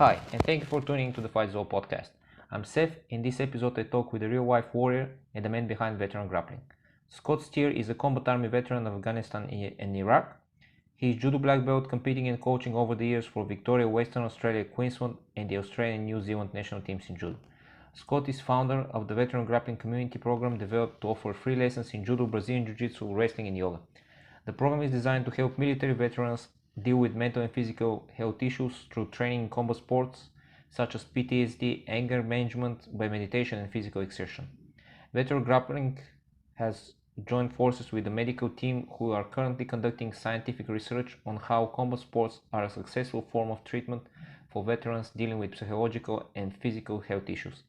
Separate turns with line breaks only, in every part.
Hi, and thank you for tuning into the Physios podcast. I'm Seth. In this episode, I talk with a real-life warrior and the man behind Veteran Grappling. Scott Steer is a combat army veteran of Afghanistan and Iraq. He is Judo black belt, competing and coaching over the years for Victoria, Western Australia, Queensland, and the Australian and New Zealand national teams in Judo. Scott is founder of the Veteran Grappling community program developed to offer free lessons in Judo, Brazilian Jiu-Jitsu, wrestling, and yoga. The program is designed to help military veterans deal with mental and physical health issues through training in combat sports such as PTSD, anger management by meditation and physical exertion. Veteran Grappling has joined forces with the medical team who are currently conducting scientific research on how combat sports are a successful form of treatment for veterans dealing with psychological and physical health issues.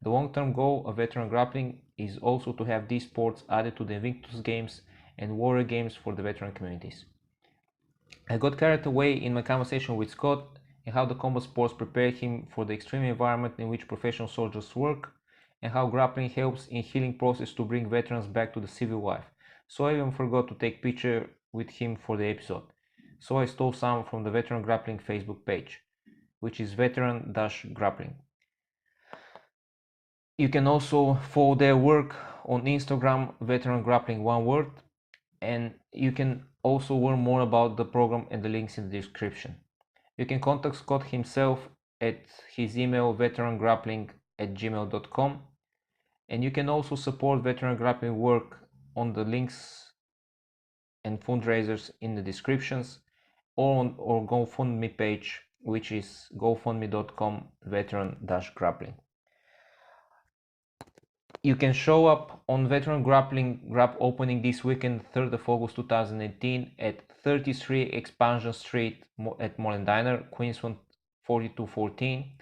The long-term goal of Veteran Grappling is also to have these sports added to the Invictus Games and Warrior Games for the veteran communities. I got carried away in my conversation with Scott and how the combat sports prepare him for the extreme environment in which professional soldiers work, and how grappling helps in healing process to bring veterans back to the civil life. So I even forgot to take picture with him for the episode. So I stole some from the Veteran Grappling Facebook page, which is veteran-grappling. You can also follow their work on Instagram, Veteran Grappling one word, and you can also learn more about the program and the links in the description. You can contact Scott himself at his email veterangrappling@gmail.com, and you can also support Veteran Grappling work on the links and fundraisers in the descriptions or on our GoFundMe page, which is gofundme.com veteran-grappling. You can show up on Veteran Grappling opening this weekend, 3rd of August 2018 at 33 Expansion Street at Moreland Diner, Queensland 4214.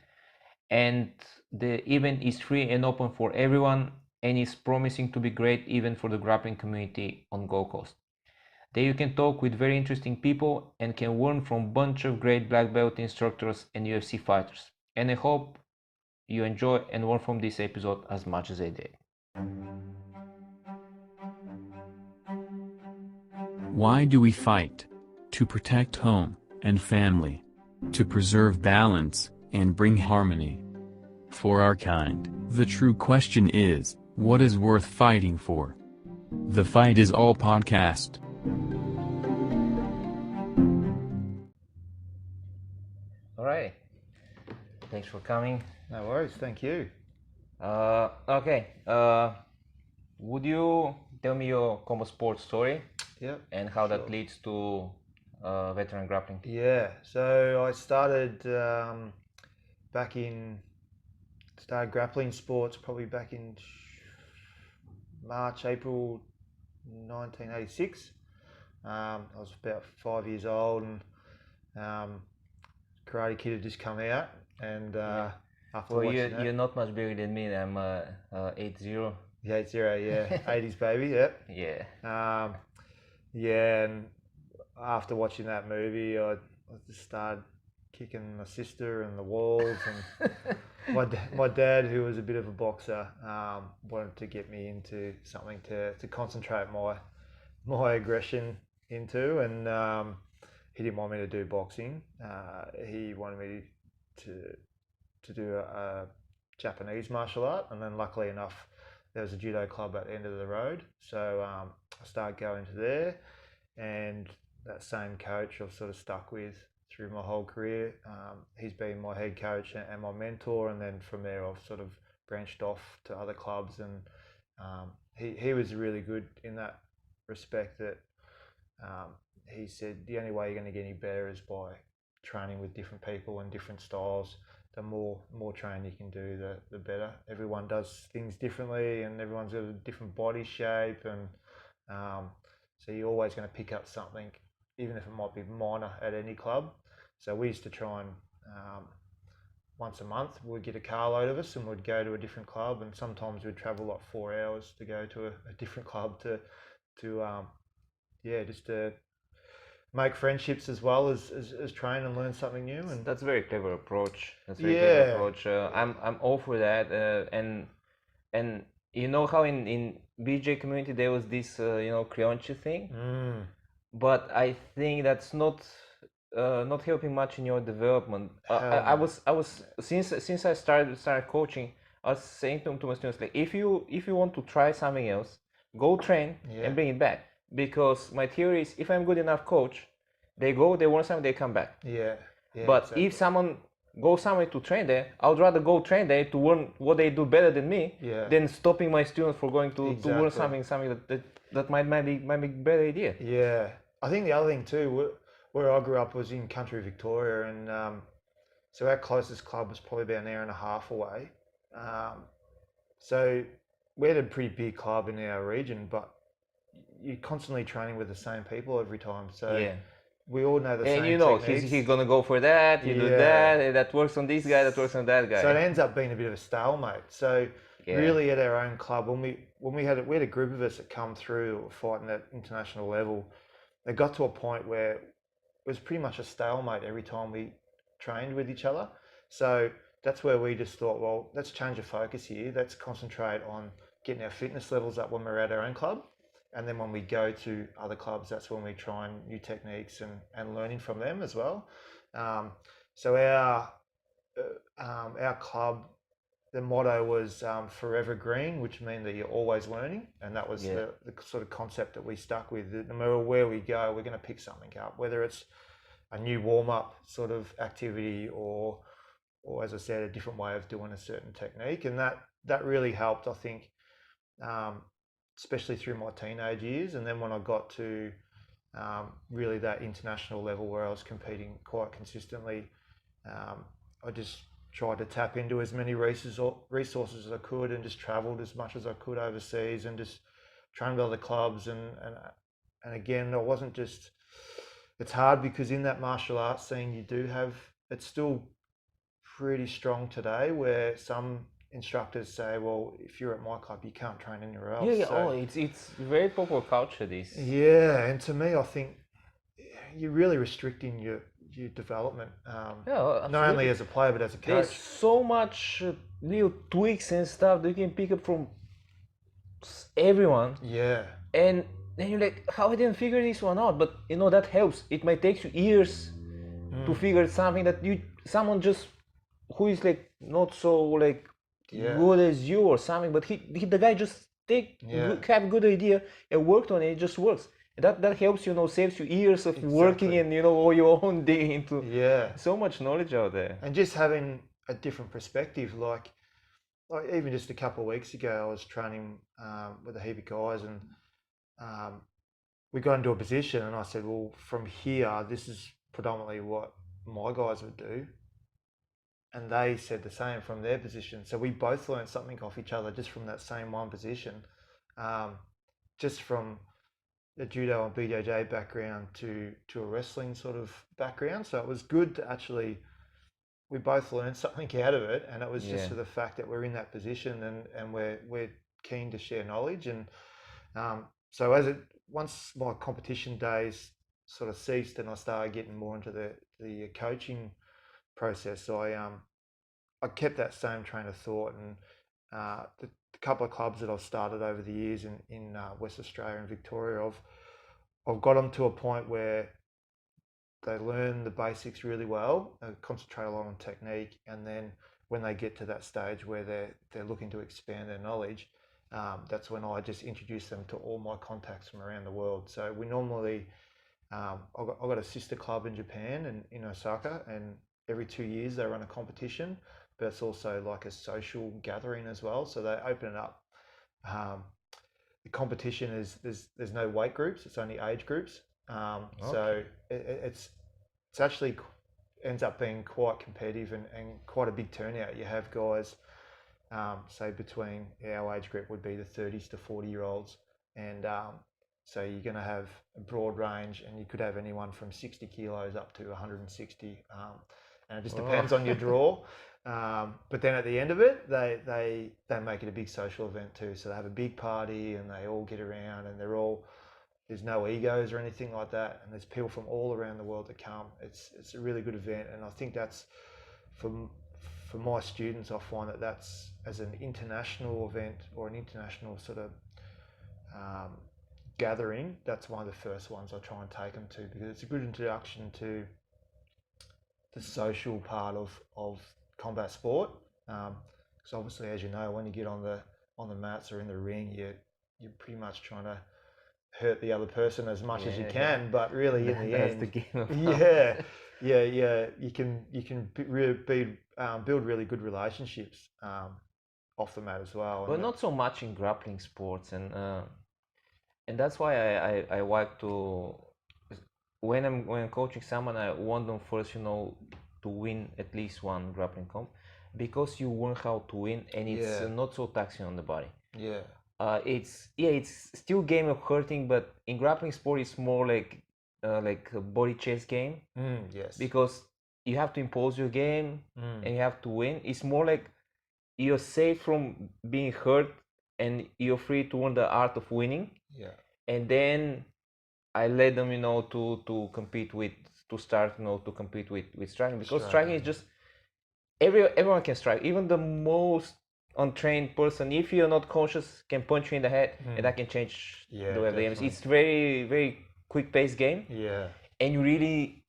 And the event is free and open for everyone and is promising to be great event for the grappling community on Gold Coast. There you can talk with very interesting people and can learn from a bunch of great black belt instructors and UFC fighters. And I hope you enjoy and learn from this episode as much as I did.
Why do we fight? To protect home and family. To preserve balance and bring harmony. For our kind, the true question is, what is worth fighting for? The Fight is All podcast.
All right. Thanks for coming.
No worries, thank you.
Okay. Would you tell me your combat sports story?
Yep.
And how that leads to Veteran Grappling?
Yeah, so I started started grappling sports probably back in April 1986. I was about 5 years old, and Karate Kid had just come out, and after
Well,
watching that,
you're not much bigger than me. I'm 8'0".
yeah, 80, yeah, 80s baby, yep.
Yeah.
Yeah, and after watching that movie, I just started kicking my sister in the walls, and my dad, who was a bit of a boxer, wanted to get me into something to concentrate my aggression into, and he didn't want me to do boxing. He wanted me to do a Japanese martial art, and then luckily enough, there was a judo club at the end of the road, so I started going to there, and that same coach I've sort of stuck with through my whole career. He's been my head coach and my mentor, and then from there I've sort of branched off to other clubs, and he was really good in that respect, that he said the only way you're going to get any better is by training with different people and different styles. The more training you can do, the better. Everyone does things differently, and everyone's got a different body shape, and so you're always going to pick up something, even if it might be minor at any club. So we used to try and once a month we'd get a carload of us and we'd go to a different club, and sometimes we'd travel like 4 hours to go to a different club to just to make friendships as well as train and learn something new. And
that's a very clever approach. Clever approach. I'm all for that. And you know how in BJ community there was this Creonchi thing, but I think that's not not helping much in your development.
Hell
I
no.
was since I started coaching, I was saying to my students, like, if you want to try something else, go train
Yeah.
and bring it back. Because my theory is, if I'm good enough coach, they go, they learn something, they come back.
Yeah.
But
exactly.
if someone goes somewhere to train there, I would rather go train there to learn what they do better than me,
Yeah.
than stopping my students for going to learn
Exactly.
something that might be a better idea.
Yeah, I think the other thing too, where I grew up was in country Victoria, and so our closest club was probably about an hour and a half away. So we had a pretty big club in our region, but you're constantly training with the same people every time. So
Yeah.
we all know the
And
same
you know,
techniques.
he's gonna go for that, you do
Yeah.
that, and that works on this guy, that works on that guy.
So it ends up being a bit of a stalemate. So
Yeah.
really, at our own club, when we had a group of us that come through that were fighting at international level, it got to a point where it was pretty much a stalemate every time we trained with each other. So that's where we just thought, well, let's change the focus here. Let's concentrate on getting our fitness levels up when we're at our own club. And then when we go to other clubs, that's when we try new techniques and learning from them as well. So our club, the motto was forever green, which means that you're always learning. And that was the sort of concept that we stuck with. No matter where we go, we're going to pick something up, whether it's a new warm-up sort of activity or as I said, a different way of doing a certain technique. And that really helped, I think, especially through my teenage years. And then when I got to really that international level where I was competing quite consistently, I just tried to tap into as many resources as I could and just traveled as much as I could overseas and just trained with other clubs. And again, I wasn't just, it's hard because in that martial arts scene, you do have, it's still pretty strong today where some instructors say, well, if you're at my club, you can't train anywhere else.
Yeah,
So,
it's very popular culture, this.
yeah, and to me, I think you're really restricting your development, not only
absolutely.
as a player but as a
There's
coach.
so much little tweaks and stuff that you can pick up from everyone,
Yeah,
and then you're like, how I didn't figure this one out? But you know, that helps. It might take you years to figure something that someone just who is like not so like good as you or something, but the guy just have a good idea and worked on it. It just works. And that helps, you know, saves you years of working and, you know, all your own digging into so much knowledge out there.
And just having a different perspective, like even just a couple of weeks ago, I was training with a heap of guys, and we got into a position, and I said, well, from here, this is predominantly what my guys would do. And they said the same from their position. So we both learned something off each other just from that same one position, just from the judo and BJJ background to a wrestling sort of background. So it was good to actually, we both learned something out of it, and it was just for the fact that we're in that position and we're keen to share knowledge. And so once my competition days sort of ceased and I started getting more into the coaching process, I kept that same train of thought, and the couple of clubs that I've started over the years in West Australia and Victoria, I've got them to a point where they learn the basics really well, concentrate a lot on technique, and then when they get to that stage where they're looking to expand their knowledge, that's when I just introduce them to all my contacts from around the world. So we normally, I've got a sister club in Japan and in Osaka, and every 2 years they run a competition, but it's also like a social gathering as well. So they open it up. The competition is there's no weight groups; it's only age groups. So it's actually ends up being quite competitive and quite a big turnout. You have guys, say between our age group would be the 30s to 40-year-olds, and so you're going to have a broad range, and you could have anyone from 60 kilos up to 160, and it just depends on your draw. But then at the end of it, they make it a big social event too. So they have a big party, and they all get around, and there's no egos or anything like that, and there's people from all around the world that come. It's a really good event, and I think that's for my students, I find that's as an international event or an international sort of gathering, that's one of the first ones I try and take them to, because it's a good introduction to the social part of combat sport. Because obviously, as you know, when you get on the mats or in the ring, you're pretty much trying to hurt the other person as much as you can. But really, in the
That's
end,
the game of
you can build really good relationships off the mat as well.
But not so much in grappling sports, and that's why I like to, when I'm coaching someone, I want them first, to win at least one grappling comp, because you learn how to win, and it's not so taxing on the body.
Yeah.
It's still game of hurting, but in grappling sport it's more like a body chess game.
Yes.
Because you have to impose your game and you have to win. It's more like you're safe from being hurt and you're free to learn the art of winning.
Yeah.
And then I let them, to compete with, to start, to compete with striking, because striking is just everyone can strike, even the most untrained person, if you're not conscious, can punch you in the head, and that can change the way of the game. It's very, very quick paced game.
Yeah.
And you really,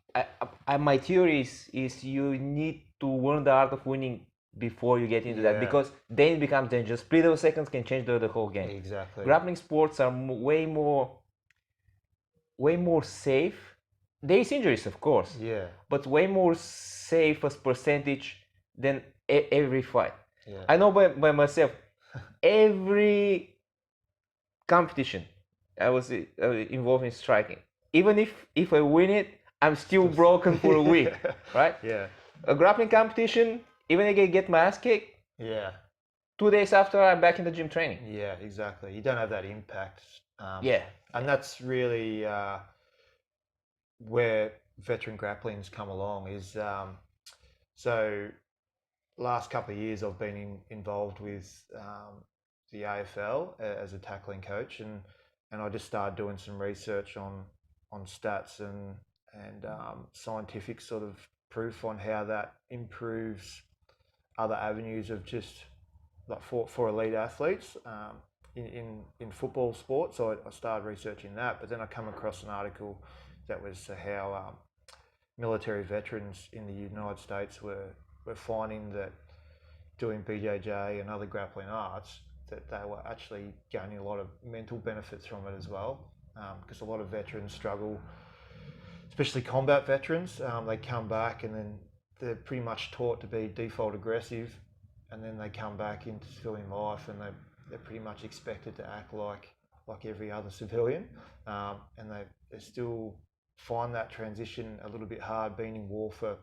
my theory is you need to learn the art of winning before you get into that, because then it becomes dangerous. Split of seconds can change the whole game.
Exactly.
Grappling sports are way more safe. There is injuries, of course.
Yeah.
But way more safe as percentage than every fight.
Yeah.
I know by myself, every competition I was involved in striking, even if I win it, I'm still broken for a week, right?
Yeah.
A grappling competition, even if I get my ass kicked,
Yeah.
2 days after, I'm back in the gym training.
Yeah, exactly. You don't have that impact. And that's really where veteran grappling's come along. Is so last couple of years I've been involved with the AFL as a tackling coach, and I just started doing some research on stats and scientific sort of proof on how that improves other avenues of just like for elite athletes in football sports. So I started researching that, but then I come across an article that was how military veterans in the United States were finding that doing BJJ and other grappling arts, that they were actually gaining a lot of mental benefits from it as well, because a lot of veterans struggle, especially combat veterans. They come back and then they're pretty much taught to be default aggressive, and then they come back into civilian life and they're pretty much expected to act like every other civilian, and they still find that transition a little bit hard, being in war for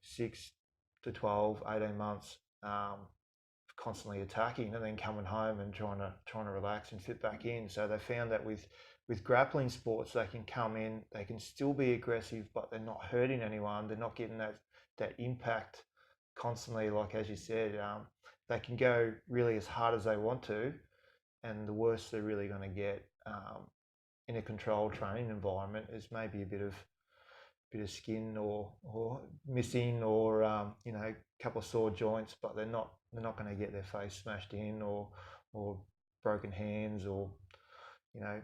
6 to 12, 18 months, constantly attacking, and then coming home and trying to relax and fit back in. So they found that with grappling sports, they can come in, they can still be aggressive, but they're not hurting anyone. They're not getting that impact constantly, like as you said. They can go really as hard as they want to, and the worst they're really going to get in a controlled training environment is maybe a bit of skin or missing, or a couple of sore joints, but they're not going to get their face smashed in or broken hands, or a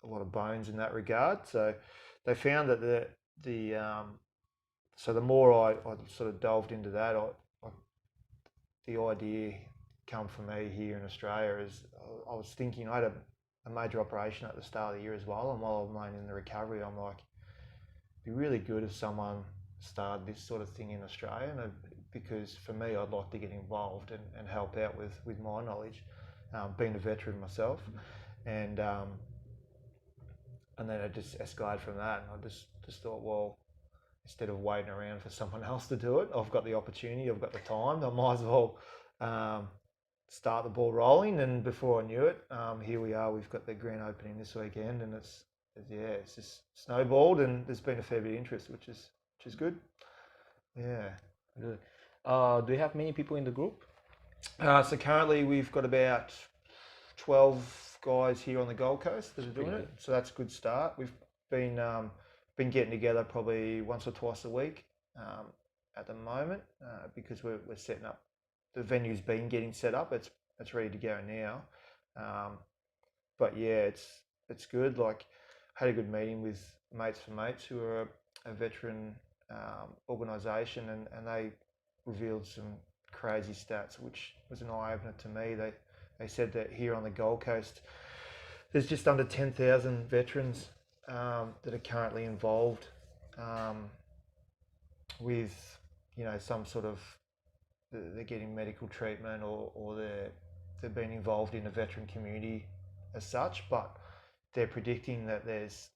lot of bones in that regard. So they found that so the more I sort of delved into that, the idea come for me here in Australia is I was thinking, I had a major operation at the start of the year as well, and while I'm in the recovery, I'm like, it'd be really good if someone started this sort of thing in Australia, because for me, I'd like to get involved and help out with my knowledge, being a veteran myself, and then it just escalated from that, and I just thought, well, instead of waiting around for someone else to do it, I've got the opportunity, I've got the time, I might as well start the ball rolling. And before I knew it, here we are. We've got the grand opening this weekend, and it's just snowballed, and there's been a fair bit of interest, which is good. Yeah.
Good. Do you have many people in the group?
So currently we've got about 12 guys here on the Gold Coast that are doing it. So that's a good start. We've been getting together probably once or twice a week at the moment, because we're setting up. The venue's been getting set up. It's ready to go now. But yeah, it's good. Like, had a good meeting with Mates for Mates, who are a veteran organisation, and they revealed some crazy stats, which was an eye-opener to me. They said that here on the Gold Coast, there's just under 10,000 veterans that are currently involved with, some sort of, they're getting medical treatment or they've been involved in a veteran community as such, but they're predicting that there's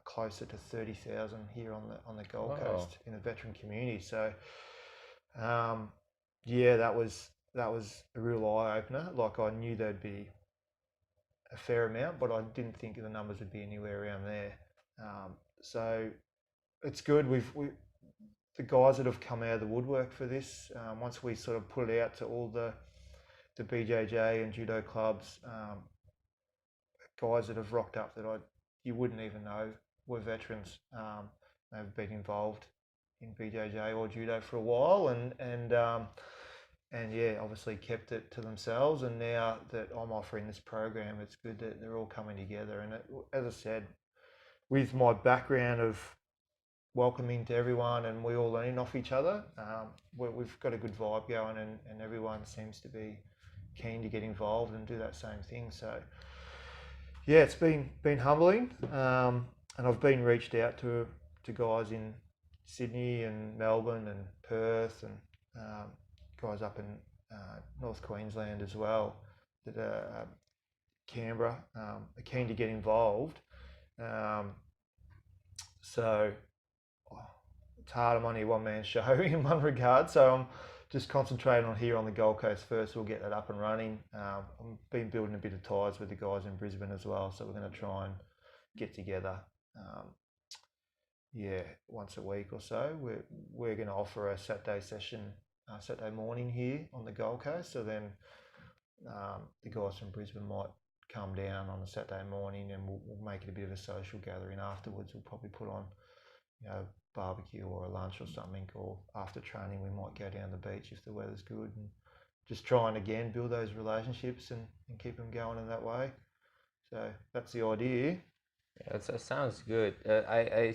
closer to 30,000 here on the Gold Coast in the veteran community. So, that was a real eye opener. Like, I knew there'd be a fair amount, but I didn't think the numbers would be anywhere around there. So it's good. The guys that have come out of the woodwork for this, once we sort of put it out to all the BJJ and judo clubs, guys that have rocked up that you wouldn't even know were veterans. They've been involved in BJJ or judo for a while, and obviously kept it to themselves. And now that I'm offering this program, it's good that they're all coming together. And as I said, with my background of welcoming to everyone and we all learning off each other, we've got a good vibe going, and everyone seems to be keen to get involved and do that same thing. So it's been humbling, and I've been reached out to guys in Sydney and Melbourne and Perth, and guys up in North Queensland as well, that are Canberra, are keen to get involved. So it's hard. I'm only a one-man show in one regard, so I'm just concentrating on here on the Gold Coast first. We'll get that up and running. I've been building a bit of ties with the guys in Brisbane as well, so we're going to try and get together once a week or so. We're going to offer a Saturday session, Saturday morning here on the Gold Coast. So then the guys from Brisbane might come down on a Saturday morning, and we'll make it a bit of a social gathering afterwards. We'll probably put on, barbecue or a lunch or something, or after training we might go down the beach if the weather's good, and just try and again build those relationships and keep them going in that way. So that's the idea.
Yeah, that sounds good. I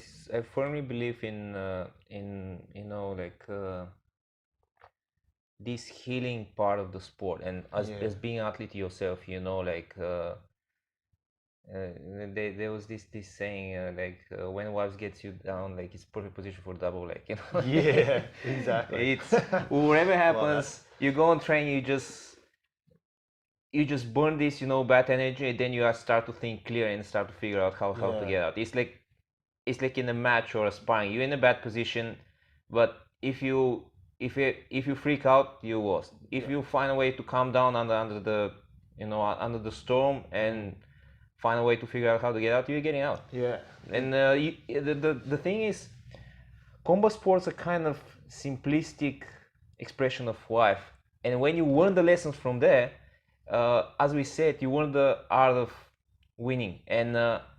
firmly believe in this healing part of the sport, and as being an athlete yourself, there was this saying, when wives gets you down, it's perfect position for double leg.
Yeah, exactly.
It's whatever happens, you go and train, you just burn this bad energy, and then you start to think clear and start to figure out how to get out. It's like in a match or a sparring, you're in a bad position, but if you freak out, you lost. If you find a way to calm down under the storm and find a way to figure out how to get out, you're getting out.
Yeah.
And the thing is, combat sports are kind of simplistic expression of life. And when you learn the lessons from there, as we said, you learn the art of winning. And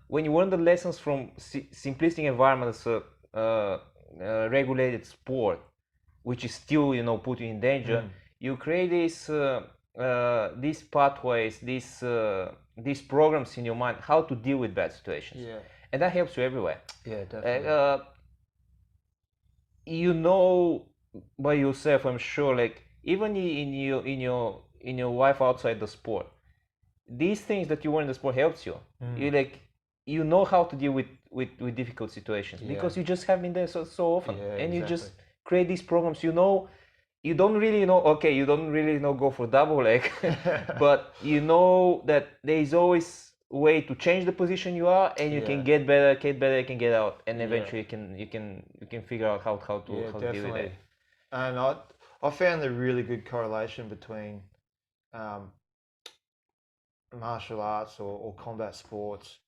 when you learn the lessons from simplistic environments, regulated sport, which is still put you in danger, you create these pathways, these programs in your mind how to deal with bad situations.
Yeah.
And that helps you everywhere.
Yeah, definitely.
By yourself, I'm sure, even in your life outside the sport, these things that you learn in the sport helps you. You know how to deal with difficult situations because you just have been there so often, and you just create these programs. You don't really go for double leg, but you know that there is always a way to change the position you are, and you can get better, you can get out, and eventually you can figure out how to deal with it.
And I found a really good correlation between martial arts or combat sports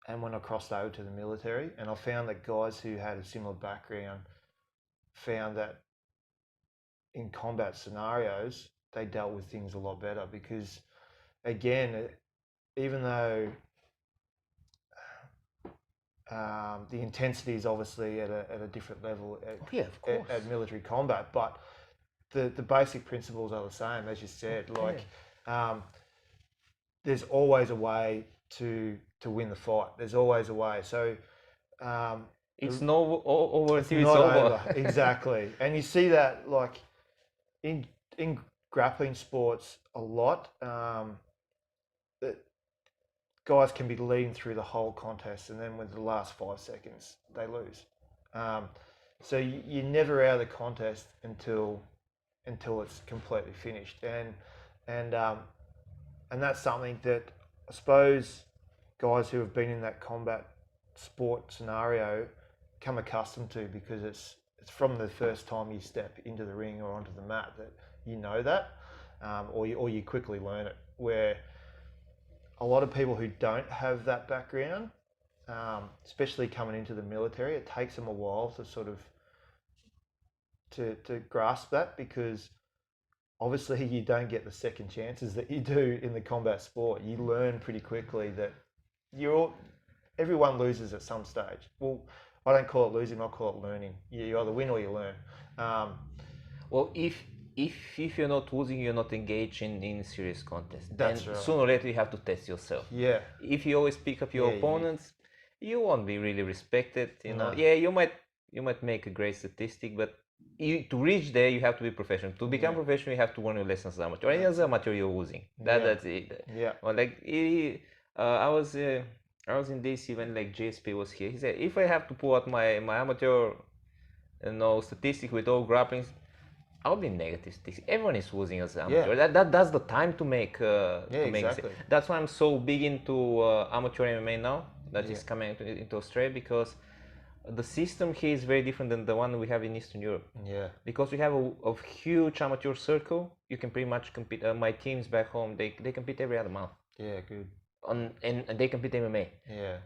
and when I crossed over to the military, and I found that guys who had a similar background found that in combat scenarios they dealt with things a lot better, because again, even though the intensity is obviously at a different level at military combat, but the basic principles are the same, as you said. There's always a way to win the fight. There's always a way. So
It's no over
It's
till it's
not
over.
over. Exactly. And you see that like in grappling sports a lot. That guys can be leading through the whole contest, and then with the last 5 seconds they lose. So you're never out of the contest until it's completely finished, and that's something that I suppose guys who have been in that combat sport scenario come accustomed to, because it's from the first time you step into the ring or onto the mat that you know that, or you quickly learn it. Where a lot of people who don't have that background, especially coming into the military, it takes them a while to sort of to grasp that, because obviously you don't get the second chances that you do in the combat sport. You learn pretty quickly that everyone loses at some stage. Well, I don't call it losing, I call it learning. You either win or you learn.
Well, if you're not losing, you're not engaged in serious contest.
That's
and
right.
Sooner or later you have to test yourself.
Yeah.
If you always pick up your opponents, you won't be really respected.
No.
Yeah, you might make a great statistic, but to reach there, you have to be professional. To become professional, you have to learn your lessons as amateur. And as amateur, you're losing. That's it.
Yeah.
Well, like I was in DC when like JSP was here. He said, if I have to pull out my amateur, statistic with all grapplings, I'll be negative statistics. Everyone is losing as amateur. That's the time to make.
Exactly.
That's why I'm so big into amateur MMA now. That is coming into Australia, because the system here is very different than the one we have in Eastern Europe.
Yeah.
Because we have a huge amateur circle, you can pretty much compete. My teams back home, they compete every other month.
Yeah, good.
And they compete MMA.
Yeah.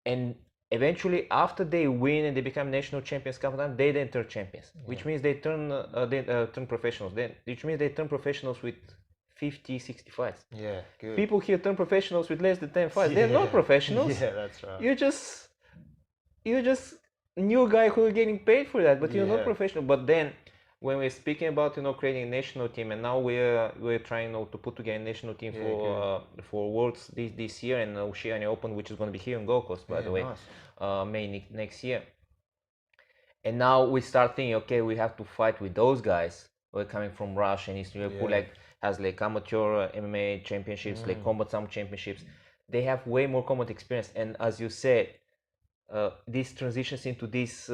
And eventually, after they win and they become national champions, couple times, they then turn champions, which means they turn professionals. Which means they turn professionals with 50, 60 fights.
Yeah, good.
People here turn professionals with less than 10 fights. They're not professionals.
Yeah, that's right.
You're just new guy who are getting paid for that, but you're not professional. But then, when we're speaking about creating a national team, and now we're trying to put together a national team for Worlds this year, and Oceania Open, which is going to be here in Gold Coast, by the way, May next year. And now we start thinking, okay, we have to fight with those guys who are coming from Russia and Eastern Europe, who has amateur MMA championships, combat some championships. They have way more combat experience, and as you said, this transitions into this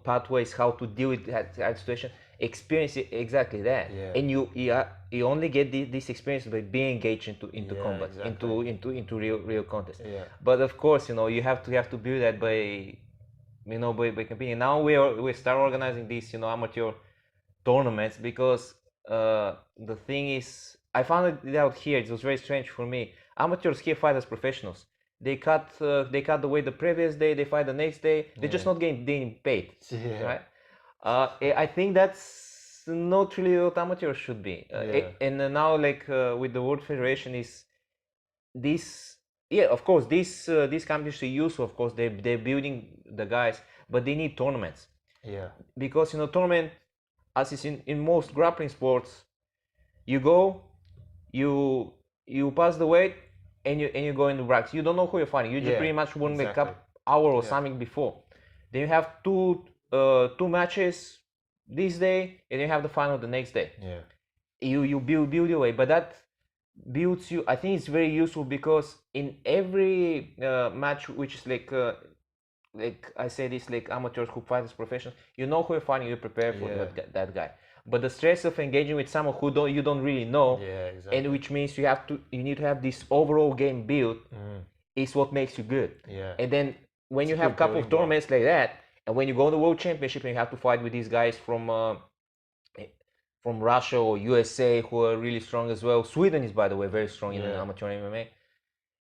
pathways, how to deal with that situation. Experience exactly that, and you only get this experience by being engaged into combat, into real contest. But of course, you have to build that by competing. Now we start organizing these amateur tournaments, because the thing is, I found it out here. It was very strange for me. Amateurs here fight as professionals. They cut the weight the previous day. They fight the next day. They're just not getting paid, right? I think that's not really what amateurs should be. And now, with the World Federation, is this? Yeah, of course, these companies are useful. Of course, they're building the guys, but they need tournaments.
Yeah.
Because tournament, as is in most grappling sports, you go, you pass the weight, and you go in the racks. You don't know who you're fighting. You just pretty much won the cup hour or something before. Then you have two matches this day, and you have the final the next day.
Yeah.
You build your way, but that builds you. I think it's very useful, because in every match, which is like I say this, like amateurs who fight as professionals, you know who you're fighting. You prepare for that guy. But the stress of engaging with someone who you don't really know, and which means you need to have this overall game built, is what makes you good. And then when you have a couple of tournaments like that, and when you go to the World Championship and you have to fight with these guys from Russia or USA who are really strong as well. Sweden is, by the way, very strong in amateur MMA.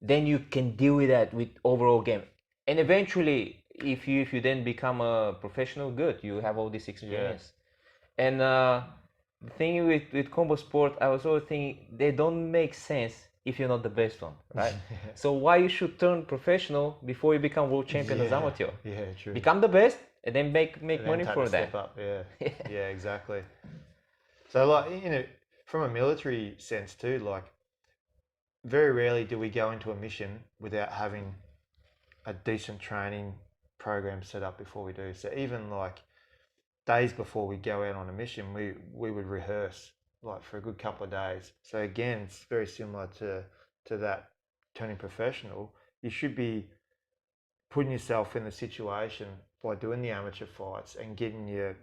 Then you can deal with that with overall game. And eventually, if you then become a professional, good, you have all this experience. And the thing with combo sport, I was always thinking, they don't make sense if you're not the best one, right? So why you should turn professional before you become world champion as amateur?
Yeah, true.
Become the best, and then make money
take
for
the
that.
Step up. Yeah, exactly. So from a military sense too, very rarely do we go into a mission without having a decent training program set up before we do. So even like days before we go out on a mission, we would rehearse like for a good couple of days. So again, it's very similar to that turning professional. You should be putting yourself in the situation by doing the amateur fights and getting your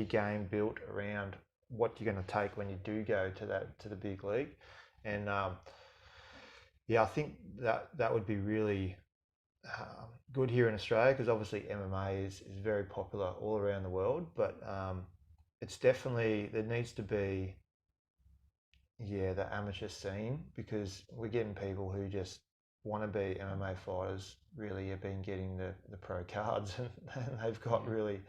game built around what you're going to take when you do go to the big league. And I think that would be really good here in Australia, because obviously MMA is very popular all around the world, but it's definitely, there needs to be the amateur scene, because we're getting people who just want to be MMA fighters really have been getting the pro cards, and they've got really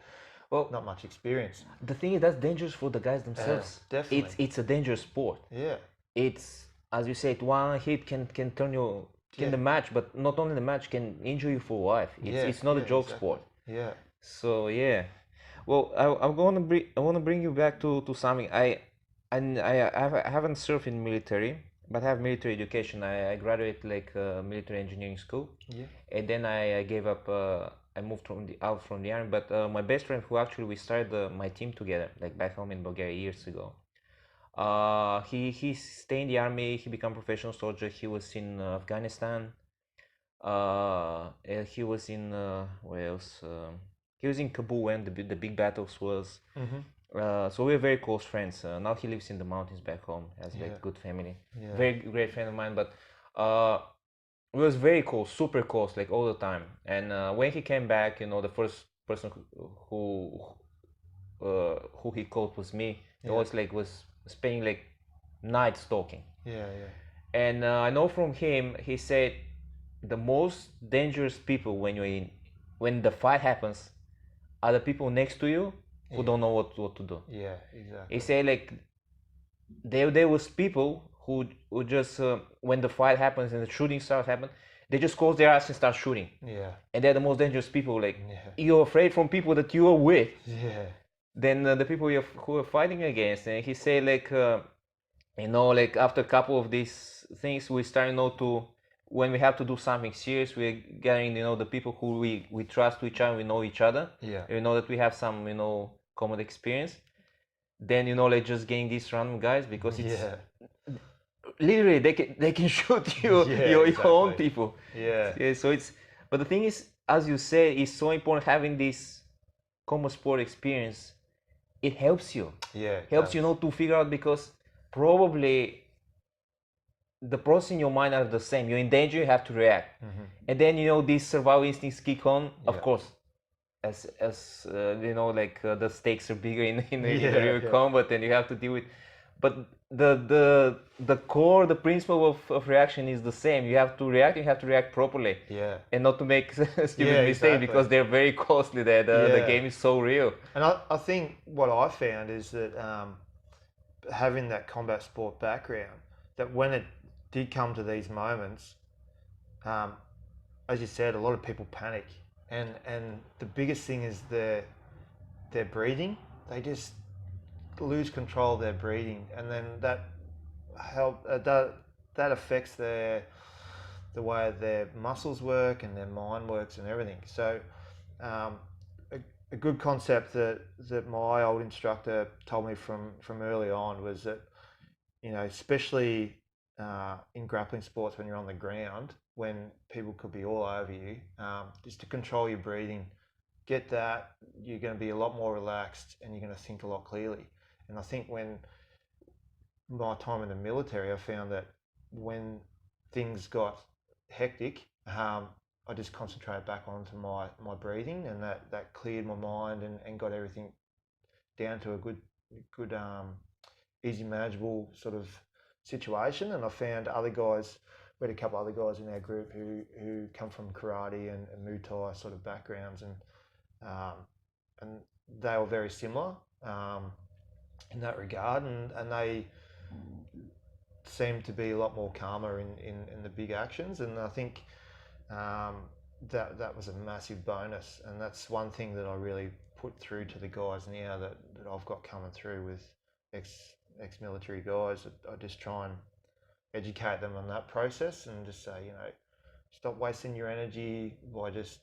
not much experience.
The thing is, that's dangerous for the guys themselves.
Definitely.
It's a dangerous sport.
Yeah.
It's, as you said, one hit can turn you the match, but not only the match, can injure you for life. It's not a joke sport.
Yeah.
So well, I want to bring you back to something. I haven't served in military, but I have military education. I graduated like military engineering school.
Yeah.
And then I gave up. I moved out from the army. But my best friend, who actually we started my team together, like back home in Bulgaria years ago. He stayed in the army. He became a professional soldier. He was in Afghanistan. He was in where else? He was in Kabul when the big battles was.
Mm-hmm.
So we're very close friends. Now he lives in the mountains back home. Has like good family.
Yeah.
Very great friend of mine. But we was very close, super close, like all the time. And when he came back, the first person who he called was me. He always like was spending like nights talking.
Yeah.
And I know from him, he said the most dangerous people when the fight happens are the people next to you who don't know what to do.
Yeah, exactly.
He said like there was people who just when the fight happens and the shooting starts happen, they just close their eyes and start shooting.
Yeah.
And they're the most dangerous people. Like you're afraid from people that you are with.
Yeah.
Then the people who are fighting against. And he said like like after a couple of these things, we start to, when we have to do something serious, we're getting the people who we trust each other, we know each other.
Yeah.
We know that we have some common experience. Then like just getting these random guys, because it's literally they can shoot you your own people.
Yeah.
So it's, but the thing is, as you say, it's so important having this common sport experience. It helps you.
Yeah.
Helps you to figure out, because probably the process in your mind are the same. You're in danger, you have to react.
Mm-hmm.
And then these survival instincts kick on. Of course, as like the stakes are bigger in the real combat, and you have to deal with. But the core, the principle of reaction is the same. You have to react. You have to react properly.
Yeah.
And not to make stupid mistakes, because they're very costly. The game is so real.
And I think what I found is that having that combat sport background, that when it did come to these moments, as you said, a lot of people panic, and the biggest thing is their breathing. They just lose control of their breathing, and then that affects the way their muscles work and their mind works and everything. So a good concept that my old instructor told me from early on was that, especially in grappling sports, when you're on the ground, when people could be all over you, is to control your breathing. Get that, you're going to be a lot more relaxed, and you're going to think a lot clearly. And I think when my time in the military, I found that when things got hectic, I just concentrated back onto my breathing, and that cleared my mind and got everything down to a good easy manageable sort of situation. And I found other guys, we had a couple other guys in our group who come from karate and Muay Thai sort of backgrounds, and they were very similar in that regard, and they seemed to be a lot more calmer in the big actions. And I think that was a massive bonus, and that's one thing that I really put through to the guys now that I've got coming through with ex-military guys. I just try and educate them on that process, and just say, stop wasting your energy by just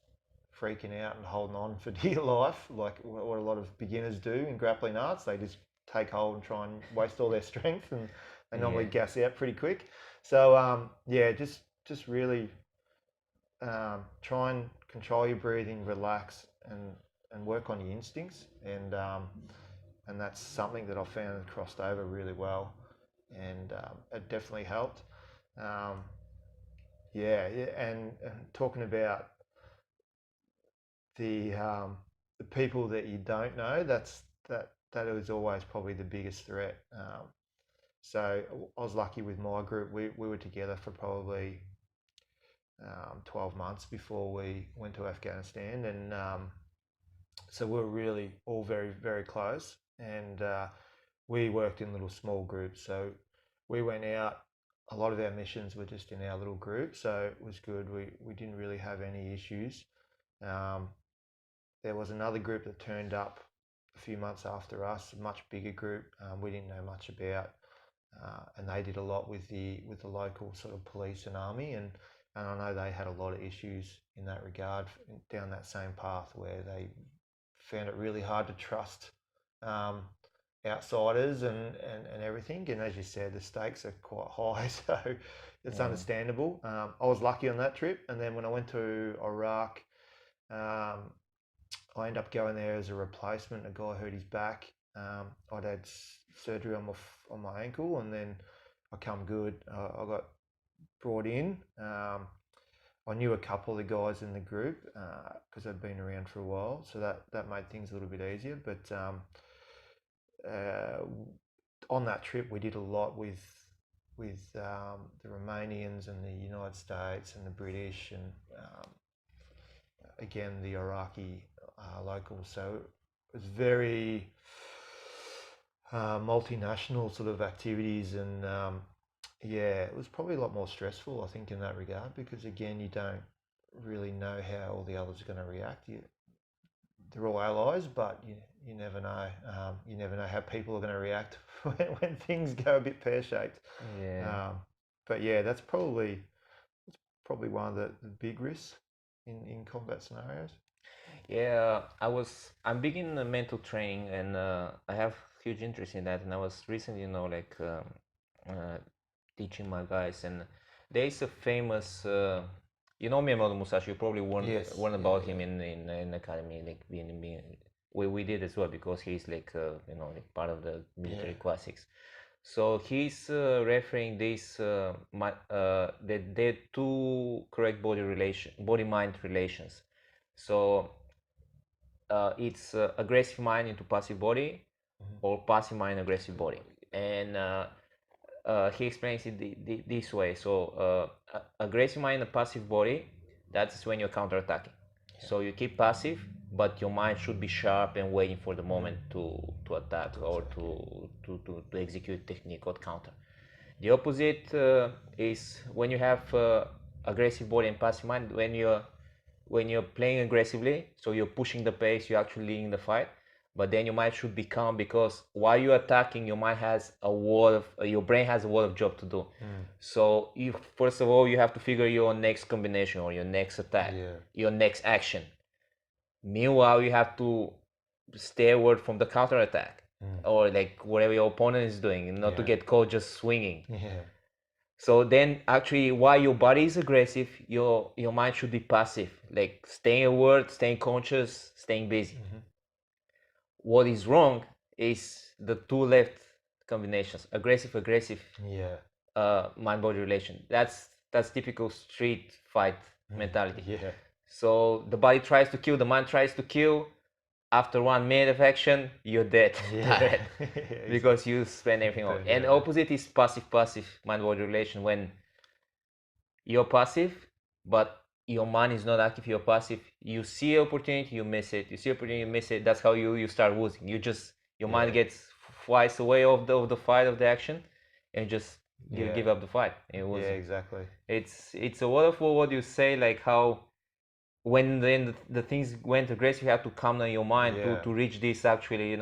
freaking out and holding on for dear life, like what a lot of beginners do in grappling arts. They just take hold and try and waste all their strength, and they normally gas out pretty quick. So just really try and control your breathing, relax, and work on your instincts, and that's something that I found crossed over really well, and it definitely helped. And talking about the people that you don't know, that is always probably the biggest threat. So I was lucky with my group. We were together for probably 12 months before we went to Afghanistan, and so we were really all very, very close, and we worked in little small groups. So we went out, a lot of our missions were just in our little group, so it was good. We didn't really have any issues. There was another group that turned up a few months after us, a much bigger group we didn't know much about, and they did a lot with the local sort of police and army, and I know they had a lot of issues in that regard down that same path, where they found it really hard to trust outsiders and everything. And as you said, the stakes are quite high, so it's understandable. I was lucky on that trip, and then when I went to Iraq, I ended up going there as a replacement. A guy hurt his back. I'd had surgery on my ankle, and then I come good. I got brought in. I knew a couple of the guys in the group because I'd been around for a while, so that made things a little bit easier. But on that trip, we did a lot with the Romanians and the United States and the British, and again the Iraqi locals. So it was very multinational sort of activities, and it was probably a lot more stressful, I think, in that regard, because again, you don't really know how all the others are going to react. They're all allies, but you never know. You never know how people are going to react when things go a bit pear-shaped. But yeah, that's probably one of the big risks in combat scenarios.
Yeah, I'm big in mental training, and I have huge interest in that. And I was recently, teaching my guys, and there is a famous, Miyamoto Musashi. You probably warned about him in academy, like we did as well, because he's like part of the military classics. So he's referring this that there are two correct body mind relations. So it's aggressive mind into passive body, or passive mind aggressive body, and he explains it this way. So aggressive mind and passive body, that's when you're counterattacking. So you keep passive, but your mind should be sharp and waiting for the moment to attack or to execute technique or counter. The opposite is when you have aggressive body and passive mind. When you're playing aggressively, so you're pushing the pace, you're actually leading the fight, but then your mind should be calm, because while you're attacking, your brain has a lot of job to do. So first of all, you have to figure your next combination or your next attack, your next action. Meanwhile, you have to stay away from the counter attack, or like whatever your opponent is doing, not to get caught just swinging. So then actually, while your body is aggressive, your mind should be passive, like staying alert, staying conscious, staying busy. What is wrong is the two left combinations, aggressive mind-body relation. That's typical street fight mentality. So the body tries to kill, the mind tries to kill. After 1 minute of action, you're dead, tired, because you spend everything on. And opposite is passive mind-body relation. When you're passive, but your mind is not active, you're passive. You see opportunity, you miss it. You see opportunity, you miss it. That's how you start losing. Your mind gets flies away of the fight, of the action, and just give up the fight.
Exactly.
It's a lot of what you say, like how when then the things went aggressive, you have to calm down your mind to reach this actually,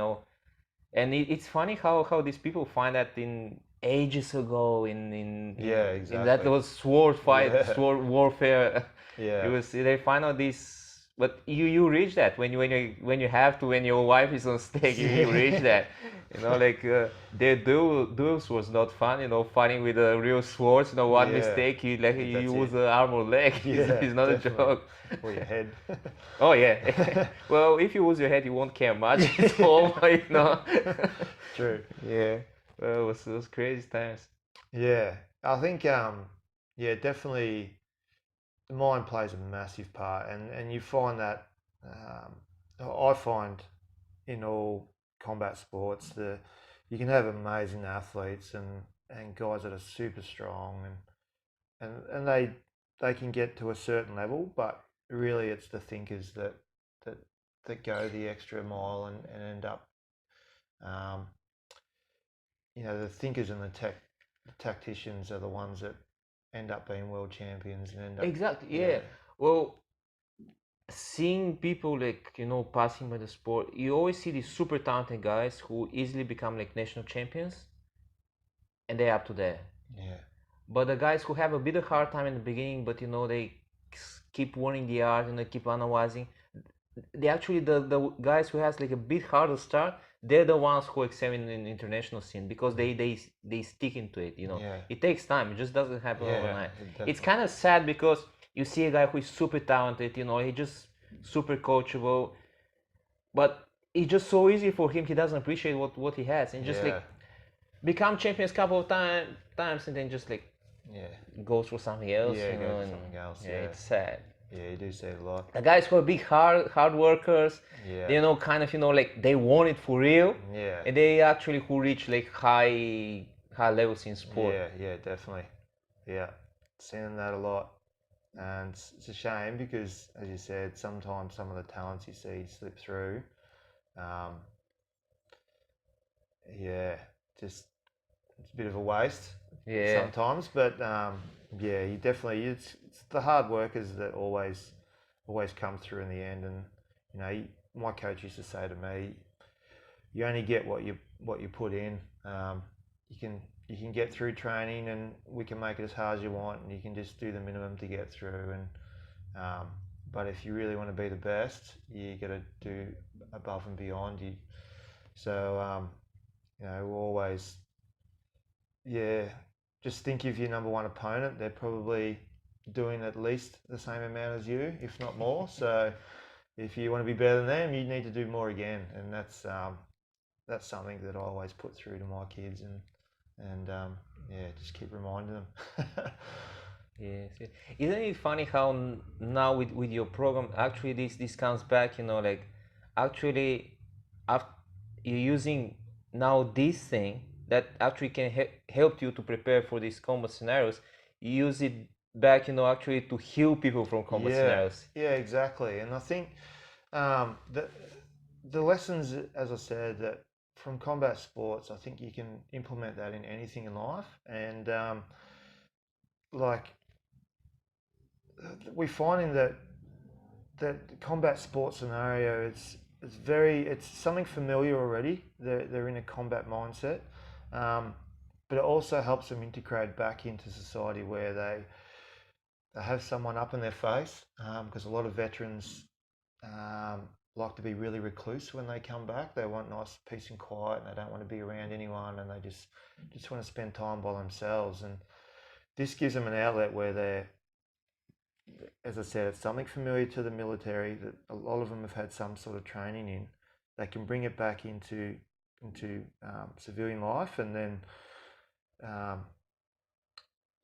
And it's funny how these people find that in ages ago
Yeah,
in that
exactly.
was sword fight,
Yeah.
sword warfare.
Yeah.
It was they find out this, but you reach that when you have to, when your wife is on stake, you reach that. You know, like their duels was not fun. You know, fighting with real swords. You know, one
Yeah.
mistake, you
That's
use
it.
the arm or leg.
Yeah,
It's not a
definitely.
joke.
Or your head.
Oh yeah. Well, if you lose your head, you won't care much. It's over, you know.
True.
Yeah. Well, it was crazy times.
Yeah. I think yeah, definitely the mind plays a massive part, and you find that um, I find in all combat sports you can have amazing athletes and guys that are super strong and they can get to a certain level, but really it's the thinkers that that go the extra mile and end up um, the thinkers and the tacticians are the ones that end up being world champions and end up
Exactly.
yeah.
Yeah. Well, seeing people like passing by the sport, you always see these super talented guys who easily become like national champions, and they're up to there.
Yeah.
But the guys who have a bit of hard time in the beginning, but they keep learning the art and they keep analyzing, they actually the guys who has like a bit harder start, they're the ones who excel in the international scene because they stick into it.
Yeah.
It takes time. It just doesn't happen
Yeah,
overnight.
definitely.
It's kind of sad because you see a guy who is super talented. He just super coachable, but it's just so easy for him. He doesn't appreciate what he has, and just like become champions a couple of times and then just like
yeah.
goes for something else.
Yeah, go for
And
something else.
yeah,
Yeah.
it's sad.
Yeah, you do see it a lot.
The guys who are big hard workers,
Yeah.
they kind of like they want it for real,
Yeah.
and they actually who reach like high levels in sport.
Yeah, definitely. Yeah, seeing that a lot, and it's a shame because, as you said, sometimes some of the talents you see slip through. Um, yeah, just it's a bit of a waste sometimes, but yeah, you definitely it's the hard workers that always come through in the end, and my coach used to say to me, you only get what you put in. You can get through training, and we can make it as hard as you want, and you can just do the minimum to get through. And but if you really want to be the best, you got to do above and beyond. So always, yeah, just think of your number one opponent. They're probably doing at least the same amount as you, if not more. So if you want to be better than them, you need to do more again, and that's something that I always put through to my kids, and yeah, just keep reminding them.
Yes, yes. Isn't it funny how now with your program actually this comes back, like actually after you're using now this thing that actually can help you to prepare for these combat scenarios, you use it back, actually to heal people from combat scenarios.
Yeah, exactly. And I think the lessons, as I said, that from combat sports, I think you can implement that in anything in life. And like we're finding that combat sports scenario, it's something familiar already. They're in a combat mindset, but it also helps them integrate back into society where they have someone up in their face, because a lot of veterans like to be really recluse when they come back. They want nice peace and quiet, and they don't want to be around anyone, and they just want to spend time by themselves. And this gives them an outlet where they're, as I said, it's something familiar to the military that a lot of them have had some sort of training in. They can bring it back into civilian life, and then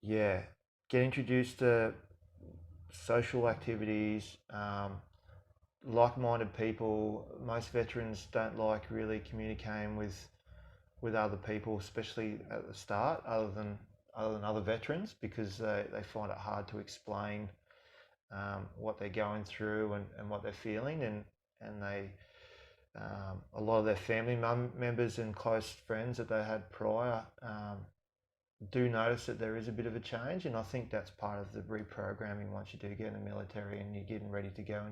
yeah, get introduced to social activities, like-minded people. Most veterans don't like really communicating with other people, especially at the start, other than other veterans, because they find it hard to explain what they're going through and what they're feeling, and they a lot of their family members and close friends that they had prior do notice that there is a bit of a change, and I think that's part of the reprogramming once you do get in the military and you're getting ready to go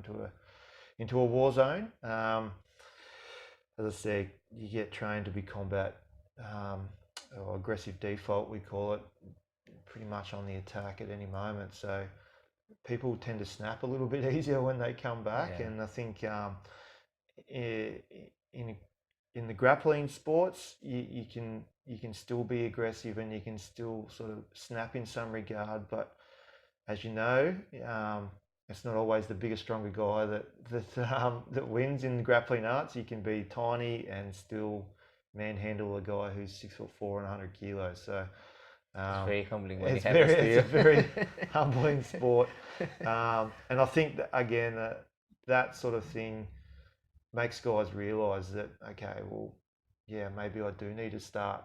into a war zone. As I said, you get trained to be combat or aggressive default, we call it, pretty much on the attack at any moment. So people tend to snap a little bit easier when they come back, and I think in the grappling sports, you can still be aggressive and you can still sort of snap in some regard, but as you know, it's not always the bigger, stronger guy that wins in the grappling arts. You can be tiny and still manhandle a guy who's 6'4" and 100 kilos. So
it's very humbling when
it's
it happens to you.
It's a very humbling sport, and I think that, again, that sort of thing makes guys realise that, okay, well, yeah, maybe I do need to start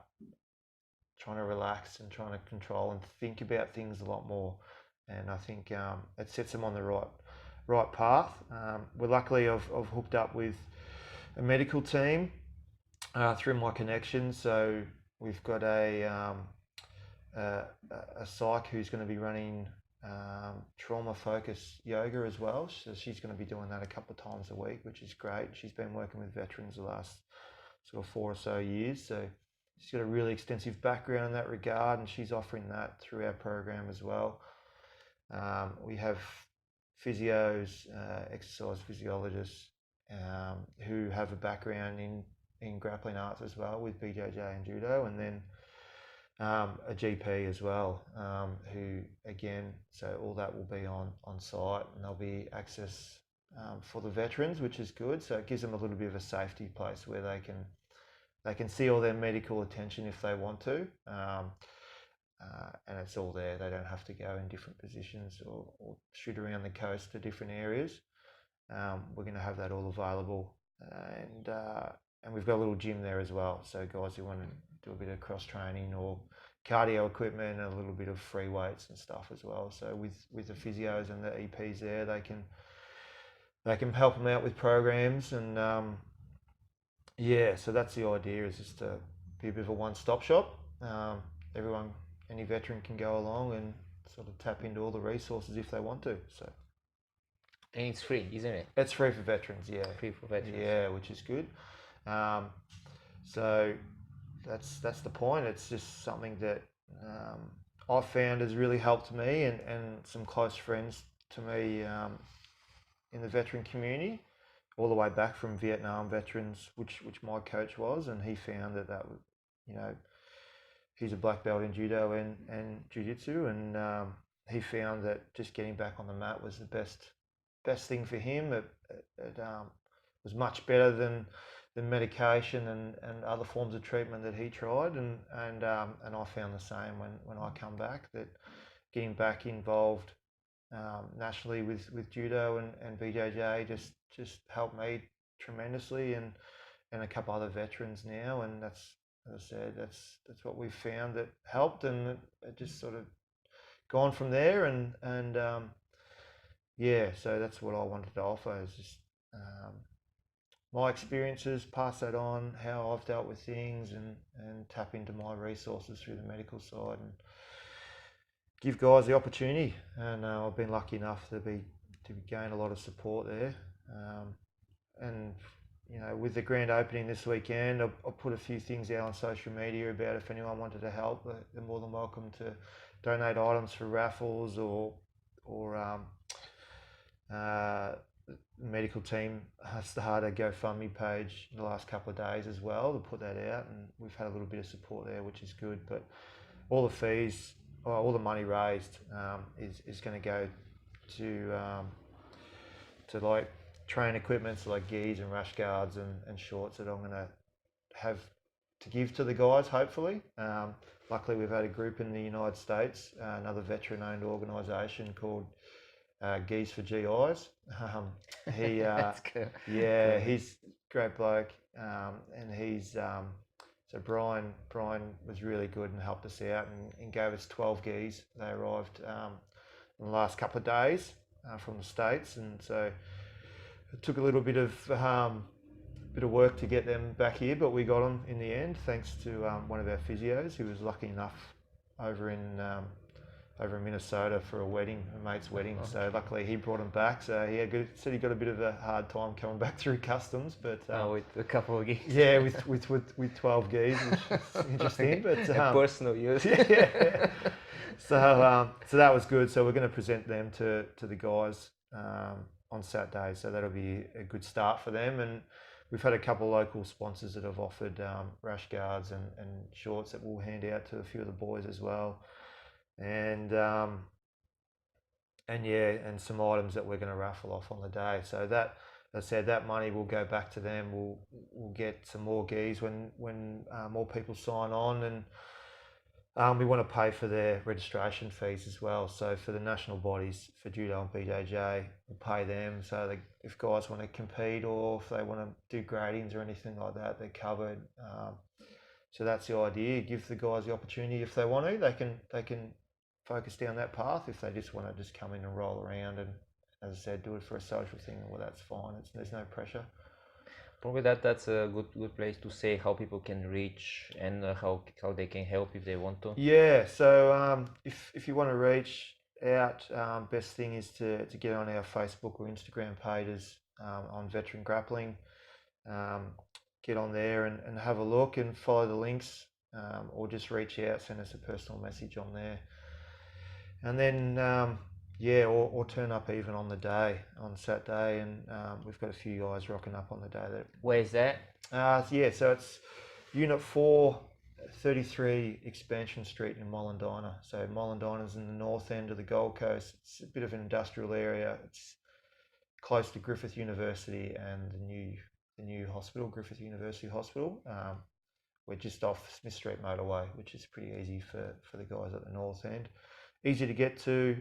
trying to relax and trying to control and think about things a lot more. And I think it sets them on the right path. We're luckily I've hooked up with a medical team through my connections. So we've got a psych who's going to be running trauma-focused yoga as well. So she's going to be doing that a couple of times a week, which is great. She's been working with veterans the last sort of 4 or so years. So she's got a really extensive background in that regard, and she's offering that through our program as well. We have physios, exercise physiologists who have a background in grappling arts as well with BJJ and Judo, and then a GP as well, who, again, so all that will be on site, and there'll be access for the veterans, which is good. So it gives them a little bit of a safety place where they can see all their medical attention if they want to, and it's all there. They don't have to go in different positions or shoot around the coast to different areas. We're going to have that all available, and we've got a little gym there as well. So guys who want to do a bit of cross training or cardio equipment and a little bit of free weights and stuff as well. So with the physios and the EPs there, they can help them out with programs, and so that's the idea, is just to be a bit of a one-stop shop. Any veteran can go along and sort of tap into all the resources if they want to. So,
and it's free, isn't it?
It's free for veterans, yeah.
Free for veterans.
Yeah, which is good. So that's the point. It's just something that I've found has really helped me and some close friends to me in the veteran community, all the way back from Vietnam veterans, which my coach was, and he found that was, he's a black belt in Judo and Jiu-Jitsu, and he found that just getting back on the mat was the best thing for him. It was much better than medication and other forms of treatment that he tried, and I found the same when I come back, that getting back involved nationally with Judo and BJJ just helped me tremendously, and a couple other veterans now, and that's, as I said, that's what we've found that helped, and it just sort of gone from there, and so that's what I wanted to offer, is just my experiences, pass that on, how I've dealt with things, and tap into my resources through the medical side, and give guys the opportunity. And I've been lucky enough to gain a lot of support there, and with the grand opening this weekend, I'll put a few things out on social media about if anyone wanted to help. They're more than welcome to donate items for raffles, or medical team started a GoFundMe page in the last couple of days as well to put that out, and we've had a little bit of support there, which is good. But all the fees, or all the money raised, is going to go to like train equipment, so like gis and rash guards and shorts that I'm going to have to give to the guys, hopefully. Luckily, we've had a group in the United States, another veteran-owned organisation called Gis for GIs.
That's good.
Yeah, he's a great bloke, and he's so Brian was really good and helped us out and gave us 12 gis. They arrived in the last couple of days from the States, and so it took a little bit of work to get them back here, but we got them in the end, thanks to one of our physios who was lucky enough over in over in Minnesota for a wedding, a mate's wedding. So luckily he brought him back. So said he got a bit of a hard time coming back through customs, but
with a couple of geese.
yeah, with 12 geese, which is interesting. But
personal use.
yeah. So that was good. So we're going to present them to the guys on Saturday. So that'll be a good start for them. And we've had a couple of local sponsors that have offered rash guards and shorts that we'll hand out to a few of the boys as well. And some items that we're going to raffle off on the day. So that, as I said, that money will go back to them. We'll get some more geese when more people sign on, and we want to pay for their registration fees as well. So for the national bodies, for Judo and BJJ, we'll pay them. So if guys want to compete or if they want to do gradings or anything like that, they're covered. So that's the idea. Give the guys the opportunity if they want to. They can focus down that path. If they just want to just come in and roll around and, as I said, do it for a social thing, well, that's fine. There's no pressure.
Probably that's a good place to say how people can reach and how they can help if they want to.
Yeah. So if you want to reach out, best thing is to get on our Facebook or Instagram pages on Veteran Grappling. Get on there and have a look and follow the links, or just reach out, send us a personal message on there. And then, or turn up even on the day, on Saturday, and we've got a few guys rocking up on the day.
Where is that?
So it's Unit 4, 33 Expansion Street in Mollendina. So Mollendina's in the north end of the Gold Coast. It's a bit of an industrial area. It's close to Griffith University and the new hospital, Griffith University Hospital. We're just off Smith Street motorway, which is pretty easy for the guys at the north end. Easy to get to,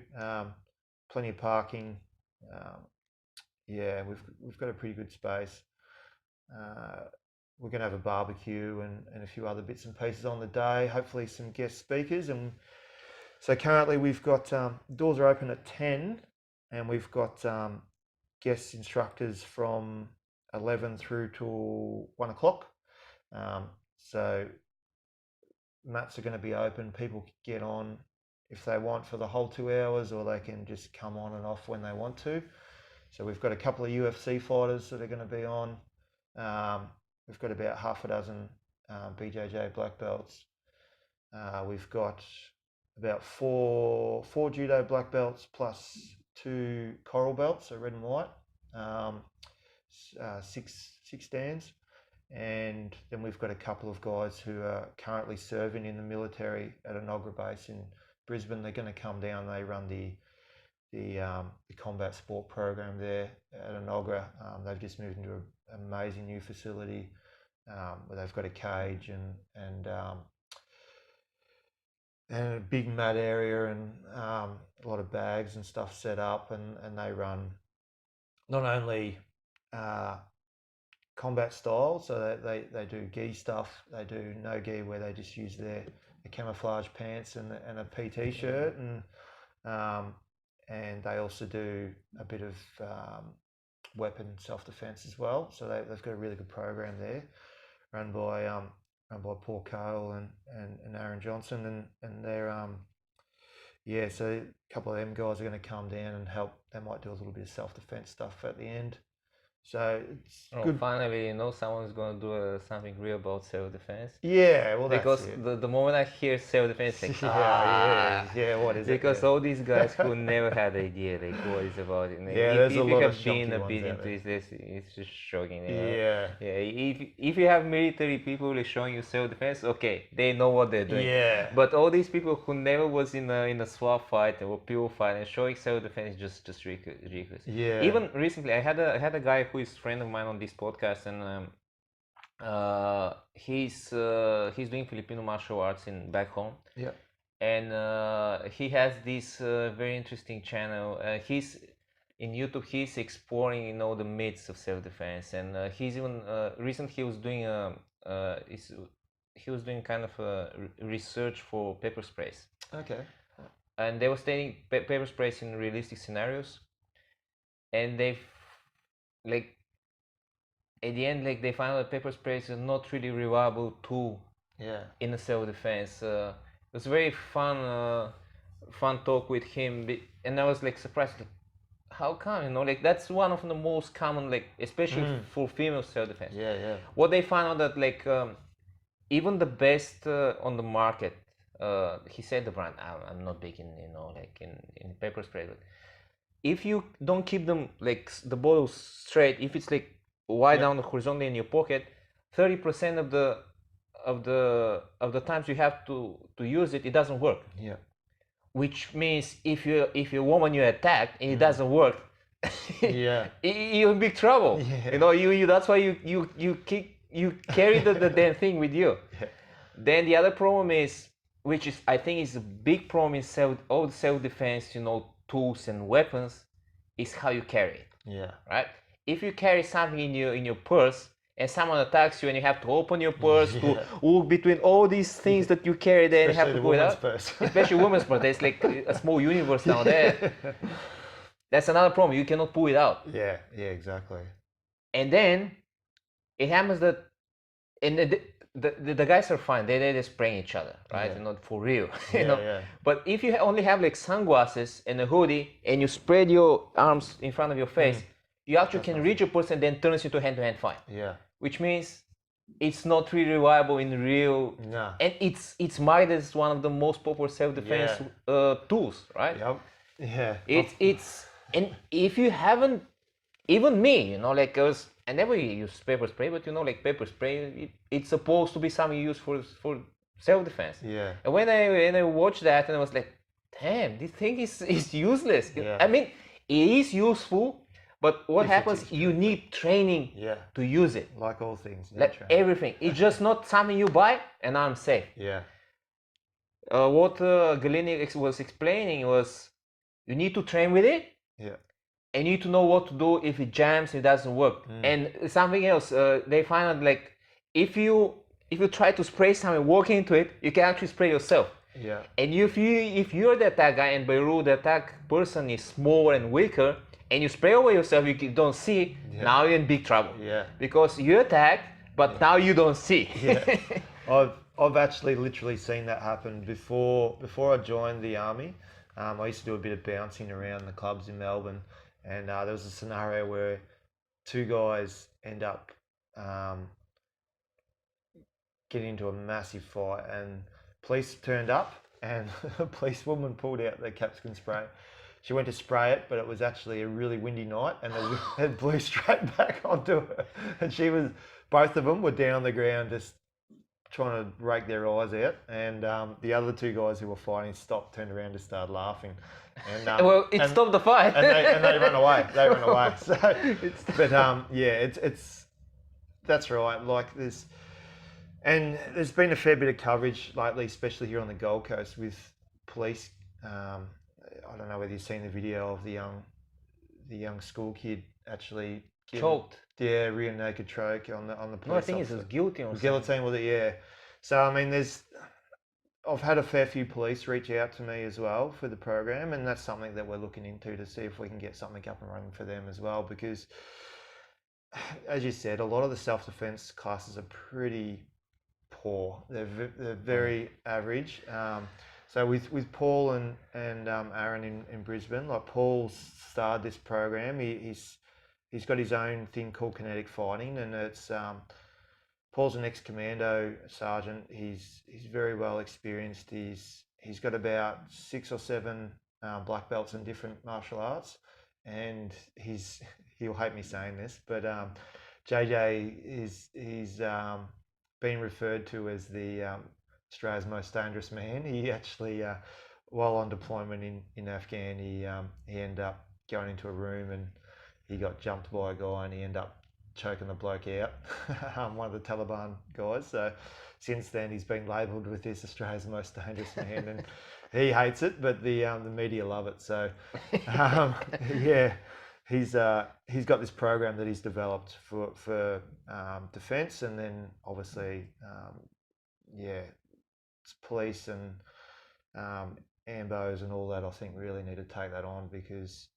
plenty of parking. We've got a pretty good space. We're going to have a barbecue and a few other bits and pieces on the day, hopefully some guest speakers. And so currently we've got, doors are open at 10, and we've got guest instructors from 11 through till 1 o'clock. So mats are going to be open. People can get on if they want for the whole 2 hours, or they can just come on and off when they want to. So we've got a couple of UFC fighters that are going to be on. We've got about half a dozen BJJ black belts. We've got about four Judo black belts plus 2 coral belts, so red and white. 6 stands. And then we've got a couple of guys who are currently serving in the military at a Nogra base in Brisbane. They're going to come down. They run the combat sport program there at a Nogra. They've just moved into an amazing new facility where they've got a cage and a big mat area and a lot of bags and stuff set up, and they run not only combat style, so they do gi stuff, they do no gi where they just use their camouflage pants and a PT shirt, and they also do a bit of weapon self-defense as well. So they've got a really good program there, run by Paul Cole and Aaron Johnson, and they're so a couple of them guys are going to come down and help. They might do a little bit of self-defense stuff at the end. So it's good.
Finally, someone's going to do something real about self-defense.
Yeah, well, that's
because
it.
the moment I hear self-defense, like,
what is it?
Because all these guys who never had idea, like, what is about it.
There's a lot of
if you have been a bit into this, it's just shocking. If you have military people like showing you self-defense, okay, they know what they're doing.
Yeah.
But all these people who never was in a swap fight or pure fight and showing self-defense is just ridiculous.
Yeah.
Even recently, I had a guy who is a friend of mine on this podcast, and he's doing Filipino martial arts back home.
Yeah.
And he has this very interesting channel. He's in YouTube. He's exploring the myths of self-defense, and he's even recently he was doing kind of a research for pepper sprays.
Okay.
And they were studying pepper sprays in realistic scenarios, and they've at the end, they found that pepper sprays are not really reliable tool in a self-defense. It was very fun fun talk with him, and I was like surprised, like, how come, you know, like that's one of the most common, like especially for female self-defense.
Yeah.
What they found out that like even the best on the market, he said the brand, I'm not big in, you know, like in pepper spray, but if you don't keep them like the bottles straight, if it's like wide down horizontally in your pocket, 30% of the times you have to use it, it doesn't work.
Yeah.
Which means if you're a woman you attack and it doesn't work,
Yeah.
you're in big trouble.
Yeah.
You know, you that's why you carry the damn thing with you.
Yeah.
Then the other problem is, which is I think is a big problem in all self-defense, you know, tools and weapons, is how you carry it.
Yeah.
Right? If you carry something in your purse and someone attacks you and you have to open your purse to look between all these things that you carry there and have to pull it out. Especially women's purse. There's like a small universe down there. That's another problem. You cannot pull it out.
Yeah, exactly.
And then it happens that, and the guys are fine. They're just spraying each other, right? And not for real, you know.
Yeah.
But if you only have like sunglasses and a hoodie and you spread your arms in front of your face, you actually can reach a person and then turns into hand-to-hand fight. Yeah. Which means it's not really reliable in real. No. And it's marketed as one of the most popular self-defense tools, right? Yep.
Yeah.
It's and if you haven't, even me, you know, like I never use pepper spray, but you know, like pepper spray, it's supposed to be something used for self-defense. Yeah. And when I watched that, and I was like, damn, this thing is useless. Yeah. I mean, it is useful. But what happens, you need training to use it.
Like all things.
Like everything. It's just not something you buy and I'm safe. Yeah. What Galini was explaining was, you need to train with it. Yeah. And you need to know what to do if it jams, it doesn't work. And something else, they find out like, if you try to spray something, walk into it, you can actually spray yourself. Yeah. And if you're the attack guy and by rule the attack person is smaller and weaker, and you spray over yourself, you don't see, now you're in big trouble. Yeah. Because you attack, but now you don't see.
Yeah. I've actually literally seen that happen before I joined the army. I used to do a bit of bouncing around the clubs in Melbourne, and there was a scenario where two guys end up getting into a massive fight, and police turned up, and a policewoman pulled out their capsicum spray. She went to spray it, but it was actually a really windy night, and it blew straight back onto her. And both of them were down on the ground just trying to rake their eyes out. And the other two guys who were fighting stopped, turned around, and started laughing. And
it stopped the fight.
And they ran away. So, it's that's right. Like there's been a fair bit of coverage lately, especially here on the Gold Coast, with police. I don't know whether you've seen the video of the young school kid actually
choked.
Yeah, rear naked choke on the police.
No, I think he was guilty or
guillotine, was it? Yeah. So I mean, I've had a fair few police reach out to me as well for the program, and that's something that we're looking into to see if we can get something up and running for them as well. Because, as you said, a lot of the self-defense classes are pretty poor. They're very average. So with Paul and Aaron in Brisbane, like Paul started this program. He's got his own thing called Kinetic Fawning, and it's Paul's an ex-commando sergeant. He's very well experienced. He's got about 6 or 7 black belts in different martial arts, and he'll hate me saying this, but JJ is been referred to as the Australia's most dangerous man. He actually, while on deployment in Afghan, he ended up going into a room and he got jumped by a guy and he ended up choking the bloke out, one of the Taliban guys. So since then he's been labelled with this Australia's most dangerous man, and he hates it, but the media love it. So he's got this program that he's developed for defence, and then obviously police and AMBOs and all that, I think really need to take that on, because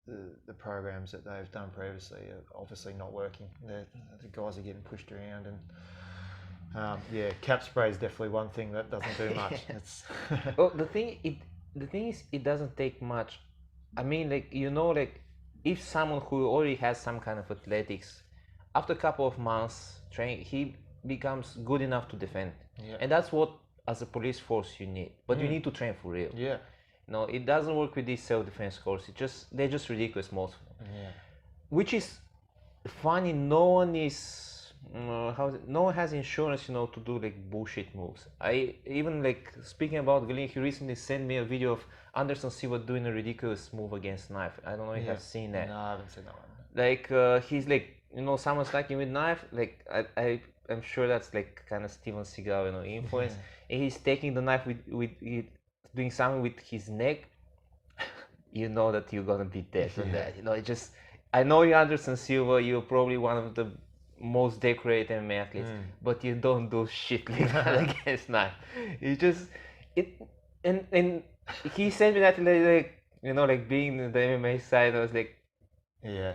the programs that they've done previously are obviously not working. The guys are getting pushed around, and cap spray is definitely one thing that doesn't do much.
Well, the thing, the thing is, it doesn't take much. I mean, like, you know, like, if someone who already has some kind of athletics, after a couple of months training, he becomes good enough to defend.
Yeah.
And that's what, as a police force, you need. But you need to train for real.
Yeah.
No, it doesn't work with these self-defense courses. They're just ridiculous, most of them.
Yeah.
Which is funny. No one is no one has insurance, you know, to do like bullshit moves. I even, like, speaking about Galin, he recently sent me a video of Anderson Silva doing a ridiculous move against knife. I don't know if you have seen that.
No, I haven't seen that one.
Like, he's like, you know, someone's attacking with knife. Like, I'm sure that's like kind of Steven Seagal, you know, influence. And he's taking the knife with doing something with his neck. You know that you're gonna be dead from that. You know, it just. I know you're Anderson Silva. You're probably one of the most decorated MMA athletes, but you don't do shit like that against knife. You just and he sent me that, like, you know, like, being in the MMA side, I was like,
yeah,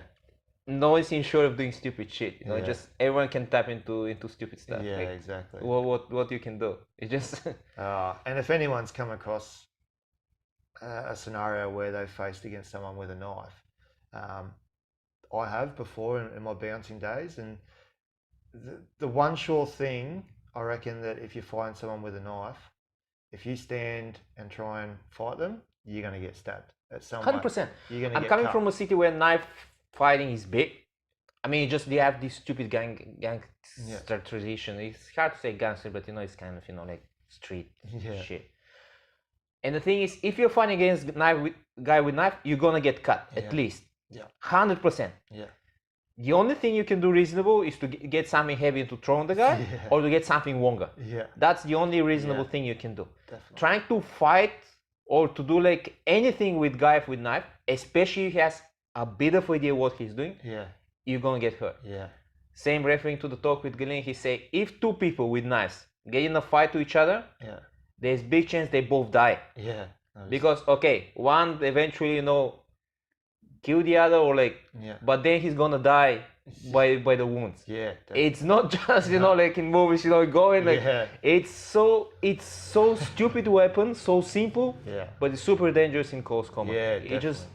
no one's insured of doing stupid shit. You know,
Yeah.
just everyone can tap into stupid stuff.
yeah,
Like,
exactly.
what you can do? It just
And if anyone's come across a scenario where they've faced against someone with a knife, I have before in my bouncing days, and the one sure thing, I reckon, that if you find someone with a knife, if you stand and try and fight them, you're going to get stabbed at some
100%.
You're going to
I'm
get
coming
cut.
from a city where knife fighting is big. I mean, just they have this stupid gangster tradition. It's hard to say gangster, but, you know, it's kind of, you know, like, street shit. And the thing is, if you're fighting against guy with knife, you're gonna get cut at least.
Yeah.
100%.
Yeah.
The only thing you can do reasonable is to get something heavy to throw on the guy, or to get something longer.
Yeah.
That's the only reasonable thing you can do.
Definitely.
Trying to fight or to do like anything with guy with knife, especially if he has a bit of idea what he's doing, you're gonna get hurt.
Yeah.
Same referring to the talk with Galen, he say if two people with knives get in a fight to each other, there's big chance they both die.
Yeah.
Because one eventually, you know, kill the other, or like, but then he's gonna die by the wounds.
Yeah. Definitely.
It's not just, you know, like in movies, you know, going like it's so stupid weapon, so simple, but it's super dangerous in close combat.
Yeah,
it just,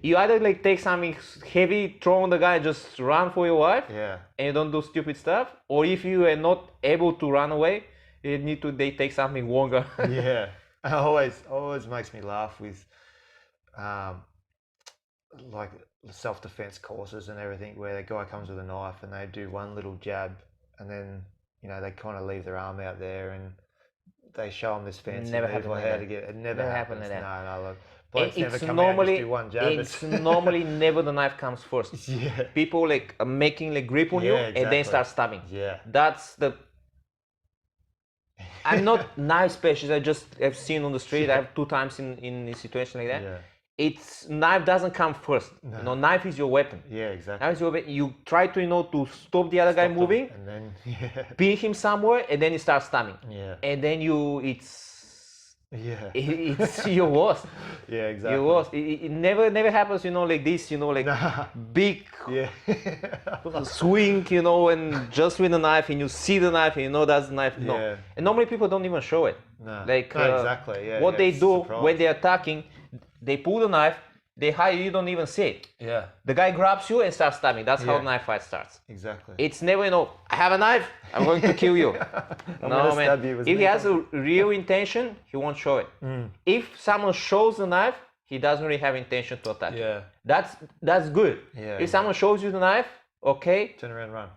you either like take something heavy, throw on the guy, just run for your life, and you don't do stupid stuff, or if you are not able to run away, they take something longer.
Yeah. It always makes me laugh with like self-defense courses and everything, where the guy comes with a knife and they do one little jab, and then, you know, they kind of leave their arm out there and they show them this fancy move on how to get it. Never happens. No, look. Blokes never come out and just do one jab.
It's normally never the knife comes first.
Yeah.
People like are making like grip on you and then start stabbing.
Yeah.
That's the. I'm not knife specialist. I just have seen on the street. I have 2 times in a situation like that.
Yeah.
It's knife doesn't come first.
No.
You know, knife is your weapon.
Yeah, exactly.
Knife is your weapon. You try to, you know, to stop the other guy moving,
and then
pin him somewhere, and then he starts stabbing.
Yeah.
And then it's
it's
your worst.
Yeah, exactly.
Your worst. It never happens, you know, like this, you know, like big swing, you know, and just with the knife, and you see the knife, and you know that's the knife. No.
Yeah.
And normally people don't even show it.
No.
Like
exactly. Yeah.
what they
it's
do
surprise.
when they're attacking, they pull the knife, they hide, you don't even see it.
Yeah.
The guy grabs you and starts stabbing. That's how knife fight starts.
Exactly.
It's never, you know, I have a knife, I'm going to kill you. No, man. If he has a real intention, he won't show it. If someone shows the knife, he doesn't really have intention to attack.
Yeah.
That's good.
Yeah.
If someone shows you the knife, okay,
turn around, run.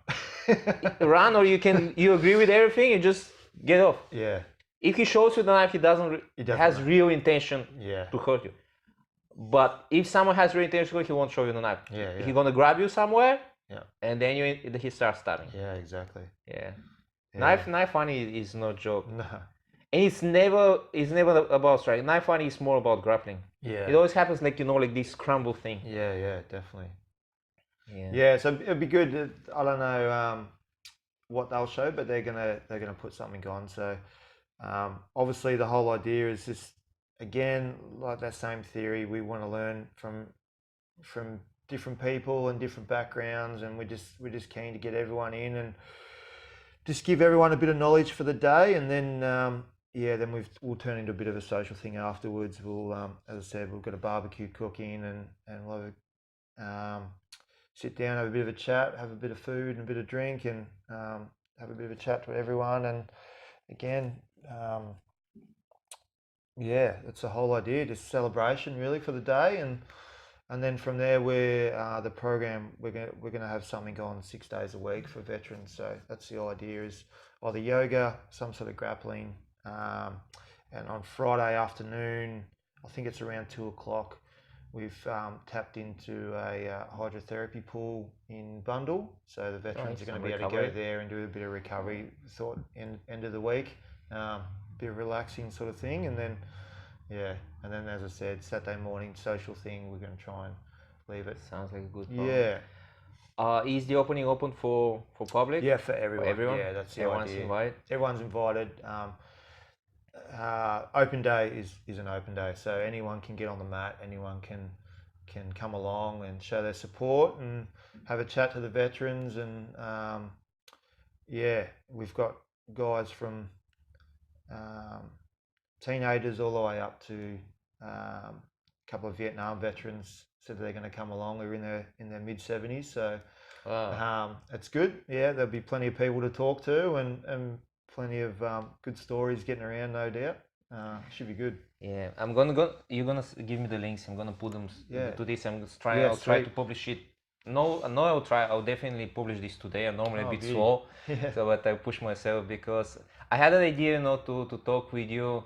run, or you agree with everything, you just get off.
Yeah.
If he shows you the knife, he has real intention to hurt you. But if someone has real intention, he won't show you the knife.
Yeah.
He's gonna grab you somewhere,
Yeah.
and then he starts stabbing.
Yeah, exactly.
Yeah. Knife fighting is no joke.
No.
And it's never about striking. Knife fighting is more about grappling.
Yeah.
It always happens like, you know, like this scramble thing.
Yeah, definitely.
Yeah.
Yeah, so it'd be good. I don't know what they'll show, but they're gonna put something on. So obviously the whole idea is just, again, like that same theory. We want to learn from different people and different backgrounds, and we're just keen to get everyone in and just give everyone a bit of knowledge for the day, and then then we'll turn into a bit of a social thing afterwards. We'll, as I said, we've got a barbecue cooking, and we'll have sit down, have a bit of a chat, have a bit of food and a bit of drink, and have a bit of a chat with everyone. And again, that's the whole idea, just celebration really for the day, and then from there, the program we're gonna have something on 6 days a week for veterans. So that's the idea, is either yoga, some sort of grappling, and on Friday afternoon, I think it's around 2 o'clock, we've tapped into a hydrotherapy pool in Bundle. So the veterans are going to be able to go there and do a bit of recovery. Thought end of the week, bit of relaxing sort of thing, and then as I said, Saturday morning social thing. We're going to try and leave it.
Sounds like a good
plan.
Yeah. Is the opening open for public?
Yeah, for everyone.
For everyone?
Yeah, that's the
Everyone's
idea.
Invited?
Everyone's invited. Open day is an open day, so anyone can get on the mat. Anyone can come along and show their support and have a chat to the veterans. And we've got guys from teenagers all the way up to a couple of Vietnam veterans said they're going to come along. They're in their mid-70s, so it's good. Yeah, there'll be plenty of people to talk to, and plenty of good stories getting around, no doubt. Should be good.
Yeah, I'm gonna go. You're gonna give me the links. I'm gonna put them to this. I'll try to publish it. No, I'll try. I'll definitely publish this today. I'm normally a bit slow, but I push myself because I had an idea, to talk with you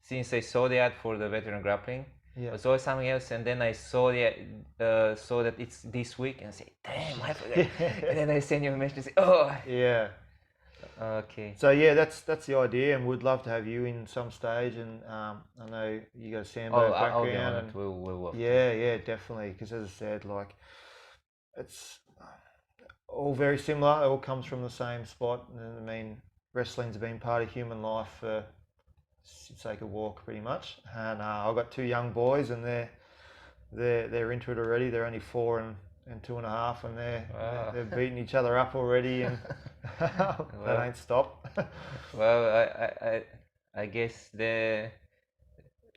since I saw the ad for the Veteran Grappling. Yeah. I saw something else, and then I saw that it's this week, and I say, damn, I forgot. And then I send you a message and say, oh.
Yeah.
Okay.
So that's the idea, and we'd love to have you in some stage. And I know you got a sambo background.
I'll be on it. We'll
yeah, definitely. Because as I said, like, it's all very similar. It all comes from the same spot. And I mean, wrestling's been part of human life for since they could walk, pretty much. And I've got 2 young boys, and they're into it already. They're only 4 and 2.5, and they're beating each other up already, and that ain't stopped.
Well, I guess they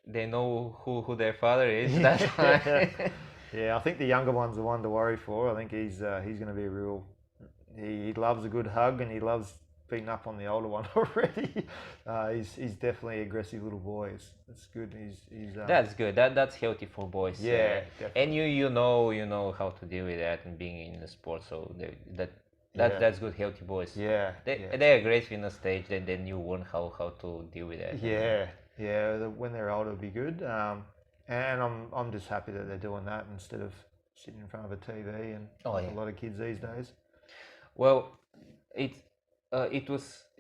know who their father is. That's why.
Yeah, I think the younger one's the one to worry for. I think he's going to be a real. He loves a good hug, and he loves beating up on the older one already. He's definitely an aggressive little boy. It's good. He's
that's good. That's healthy for boys.
Yeah, definitely.
And you know how to deal with that and being in the sport. So that's good, healthy boys.
Yeah,
they're aggressive in the stage. Then you learn how to deal with that.
Yeah. When they're older, it'll be good. And I'm just happy that they're doing that instead of sitting in front of a TV and a lot of kids these days.
Well, it's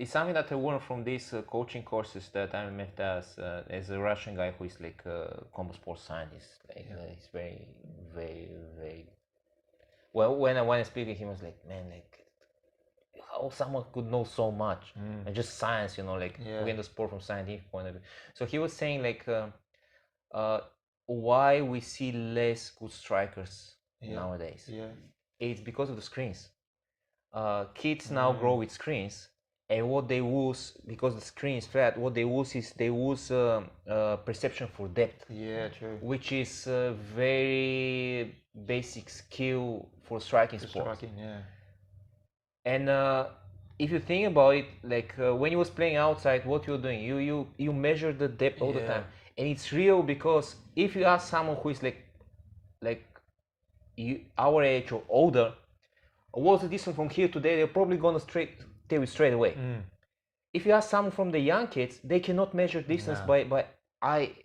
something that I learned from these coaching courses that I met as a Russian guy who is like a combat sports scientist. He's very, very, very well. When I speak with him, I was like, man, like how someone could know so much and just science, looking at the sport from scientific point of view. So he was saying like why we see less good strikers nowadays. Yeah, it's because of the screens. Kids now grow with screens, and what they lose, because the screen is flat, what they lose is perception for depth.
Yeah, true.
Which is a very basic skill for striking sports. And if you think about it, like when you was playing outside, what you're doing, you measure the depth all the time, and it's real, because if you ask someone who is like our age or older, what's the distance from here to there, they're probably gonna tell you straight away. If you ask someone from the young kids, they cannot measure distance by eye.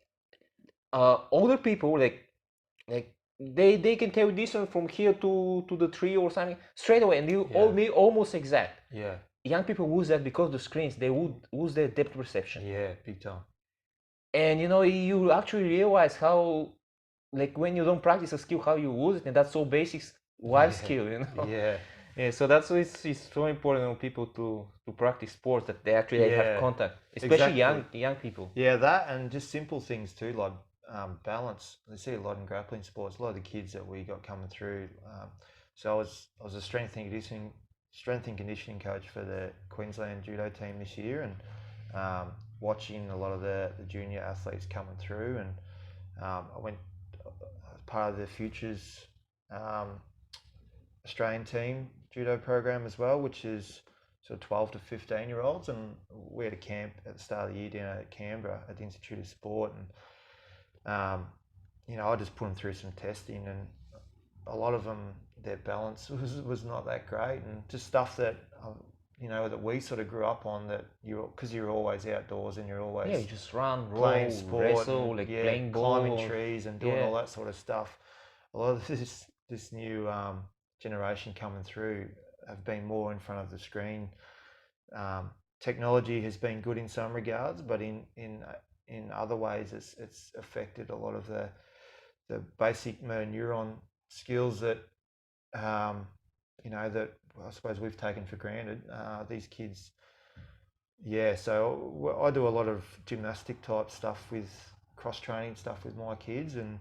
Older people like they can tell you distance from here to the tree or something straight away, and you almost exact.
Yeah.
Young people lose that because the screens, they would lose their depth perception.
Yeah, big time.
And you actually realize how, like, when you don't practice a skill, how you lose it, and that's so basic life skill, Yeah, so that's why it's so important for people to practice sports, that they actually have contact, especially young people.
Yeah, that, and just simple things too, like balance. I see a lot in grappling sports. A lot of the kids that we got coming through. So I was a strength and conditioning coach for the Queensland Judo team this year, and watching a lot of the junior athletes coming through, and I went as part of the Futures Australian team judo program as well, which is sort of 12 to 15 year olds, and we had a camp at the start of the year down at Canberra at the Institute of Sport, and you know, I just put them through some testing, and a lot of them, their balance was not that great, and just stuff that you know, that we sort of grew up on, that because you're always outdoors and you're always
you just run,
playing
roll,
sport,
wrestle,
and,
like
yeah,
playing ball,
climbing trees and doing all that sort of stuff. A lot of this new generation coming through have been more in front of the screen. Technology has been good in some regards, but in other ways, it's affected a lot of the basic motor neuron skills that you know, that I suppose we've taken for granted. These kids, yeah. So I do a lot of gymnastic type stuff, with cross training stuff with my kids, and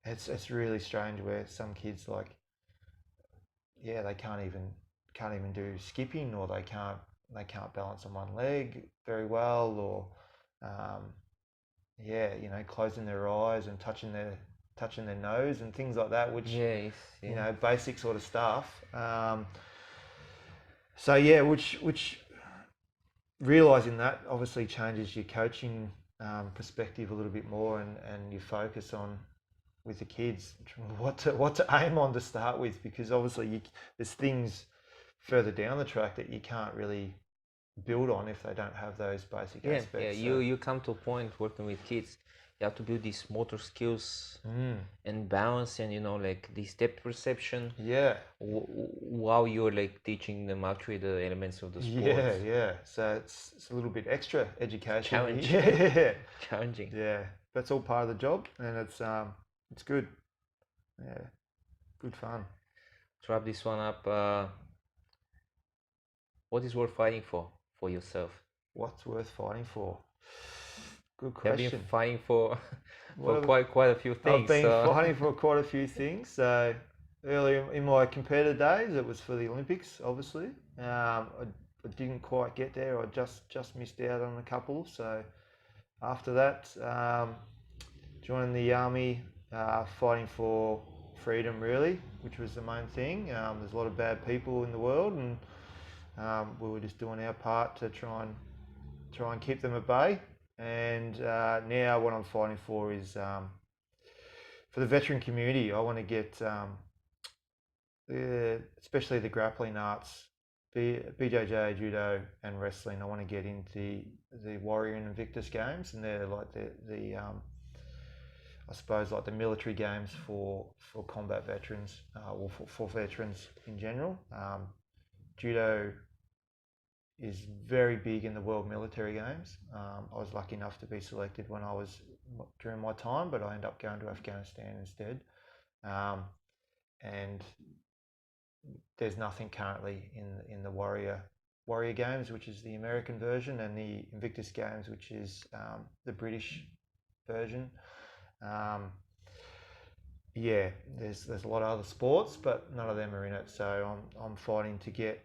it's really strange where some kids, like, yeah, they can't even do skipping, or they can't balance on one leg very well, or yeah, you know, closing their eyes and touching their nose and things like that, which you know, basic sort of stuff. So yeah, which realizing that obviously changes your coaching perspective a little bit more, and you focus on, with the kids, what to aim on to start with, because obviously there's things further down the track that you can't really build on if they don't have those basic aspects.
Yeah, you come to a point working with kids, you have to build these motor skills and balance, and you know, like the step perception.
Yeah.
While you're like teaching them actually the elements of the sport.
Yeah. So it's a little bit extra education.
Challenge.
Yeah.
Challenging.
Yeah. That's all part of the job, and it's good. Yeah. Good fun.
To wrap this one up, what is worth fighting for yourself?
What's worth fighting for? Good question.
You've been fighting for quite a few things.
I've been fighting for quite a few things. So early in my competitor days, it was for the Olympics, obviously. I didn't quite get there. I just missed out on a couple. So after that, joining the army, fighting for freedom, really, which was the main thing. There's a lot of bad people in the world, and we were just doing our part to try and keep them at bay. And now what I'm fighting for is for the veteran community. I want to get especially the grappling arts, BJJ, Judo and wrestling. I want to get into the Warrior and Invictus games, and they're like the I suppose like the military games for combat veterans, or for veterans in general. Judo is very big in the World Military Games. I was lucky enough to be selected when I was during my time, but I ended up going to Afghanistan instead. And there's nothing currently in the Warrior Games, which is the American version, and the Invictus Games, which is the British version. Yeah, there's a lot of other sports, but none of them are in it. So I'm fighting to get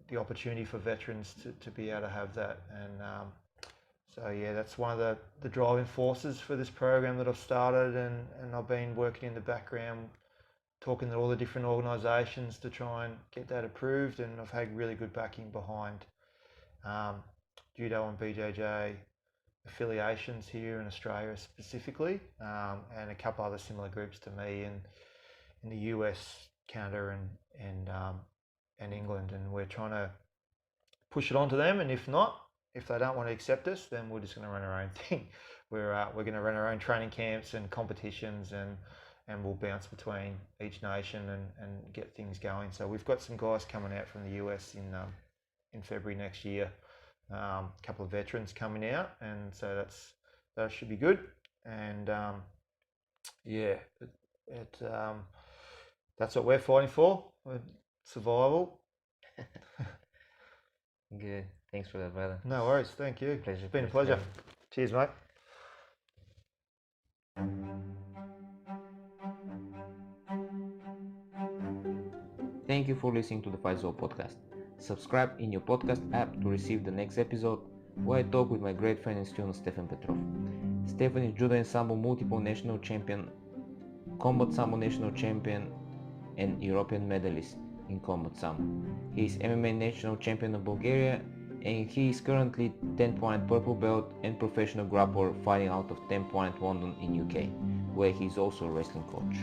the opportunity for veterans to be able to have that. And so yeah, that's one of the driving forces for this program that I've started, and I've been working in the background, talking to all the different organisations to try and get that approved, and I've had really good backing behind Judo and BJJ affiliations here in Australia specifically, and a couple other similar groups to me in the US, Canada and England, and we're trying to push it onto them. And if they don't want to accept us, then we're just going to run our own thing. We're going to run our own training camps and competitions, and we'll bounce between each nation and get things going. So we've got some guys coming out from the US in February next year. A couple of veterans coming out, and so that should be good. And yeah, that's what we're fighting for. Survival.
Good. Thanks for that, brother.
No worries. Thank you.
Pleasure.
It's been a pleasure. Cheers, mate.
Thank you for listening to the Physios podcast. Subscribe in your podcast app to receive the next episode. where I talk with my great friend and student Stefan Petrov. Stefan is Judo and Sambo multiple national champion, Combat Sambo national champion, and European medalist in Combat Sambo. He is MMA national champion of Bulgaria, and he is currently 10-point purple belt and professional grappler fighting out of 10-point London in UK, where he is also a wrestling coach.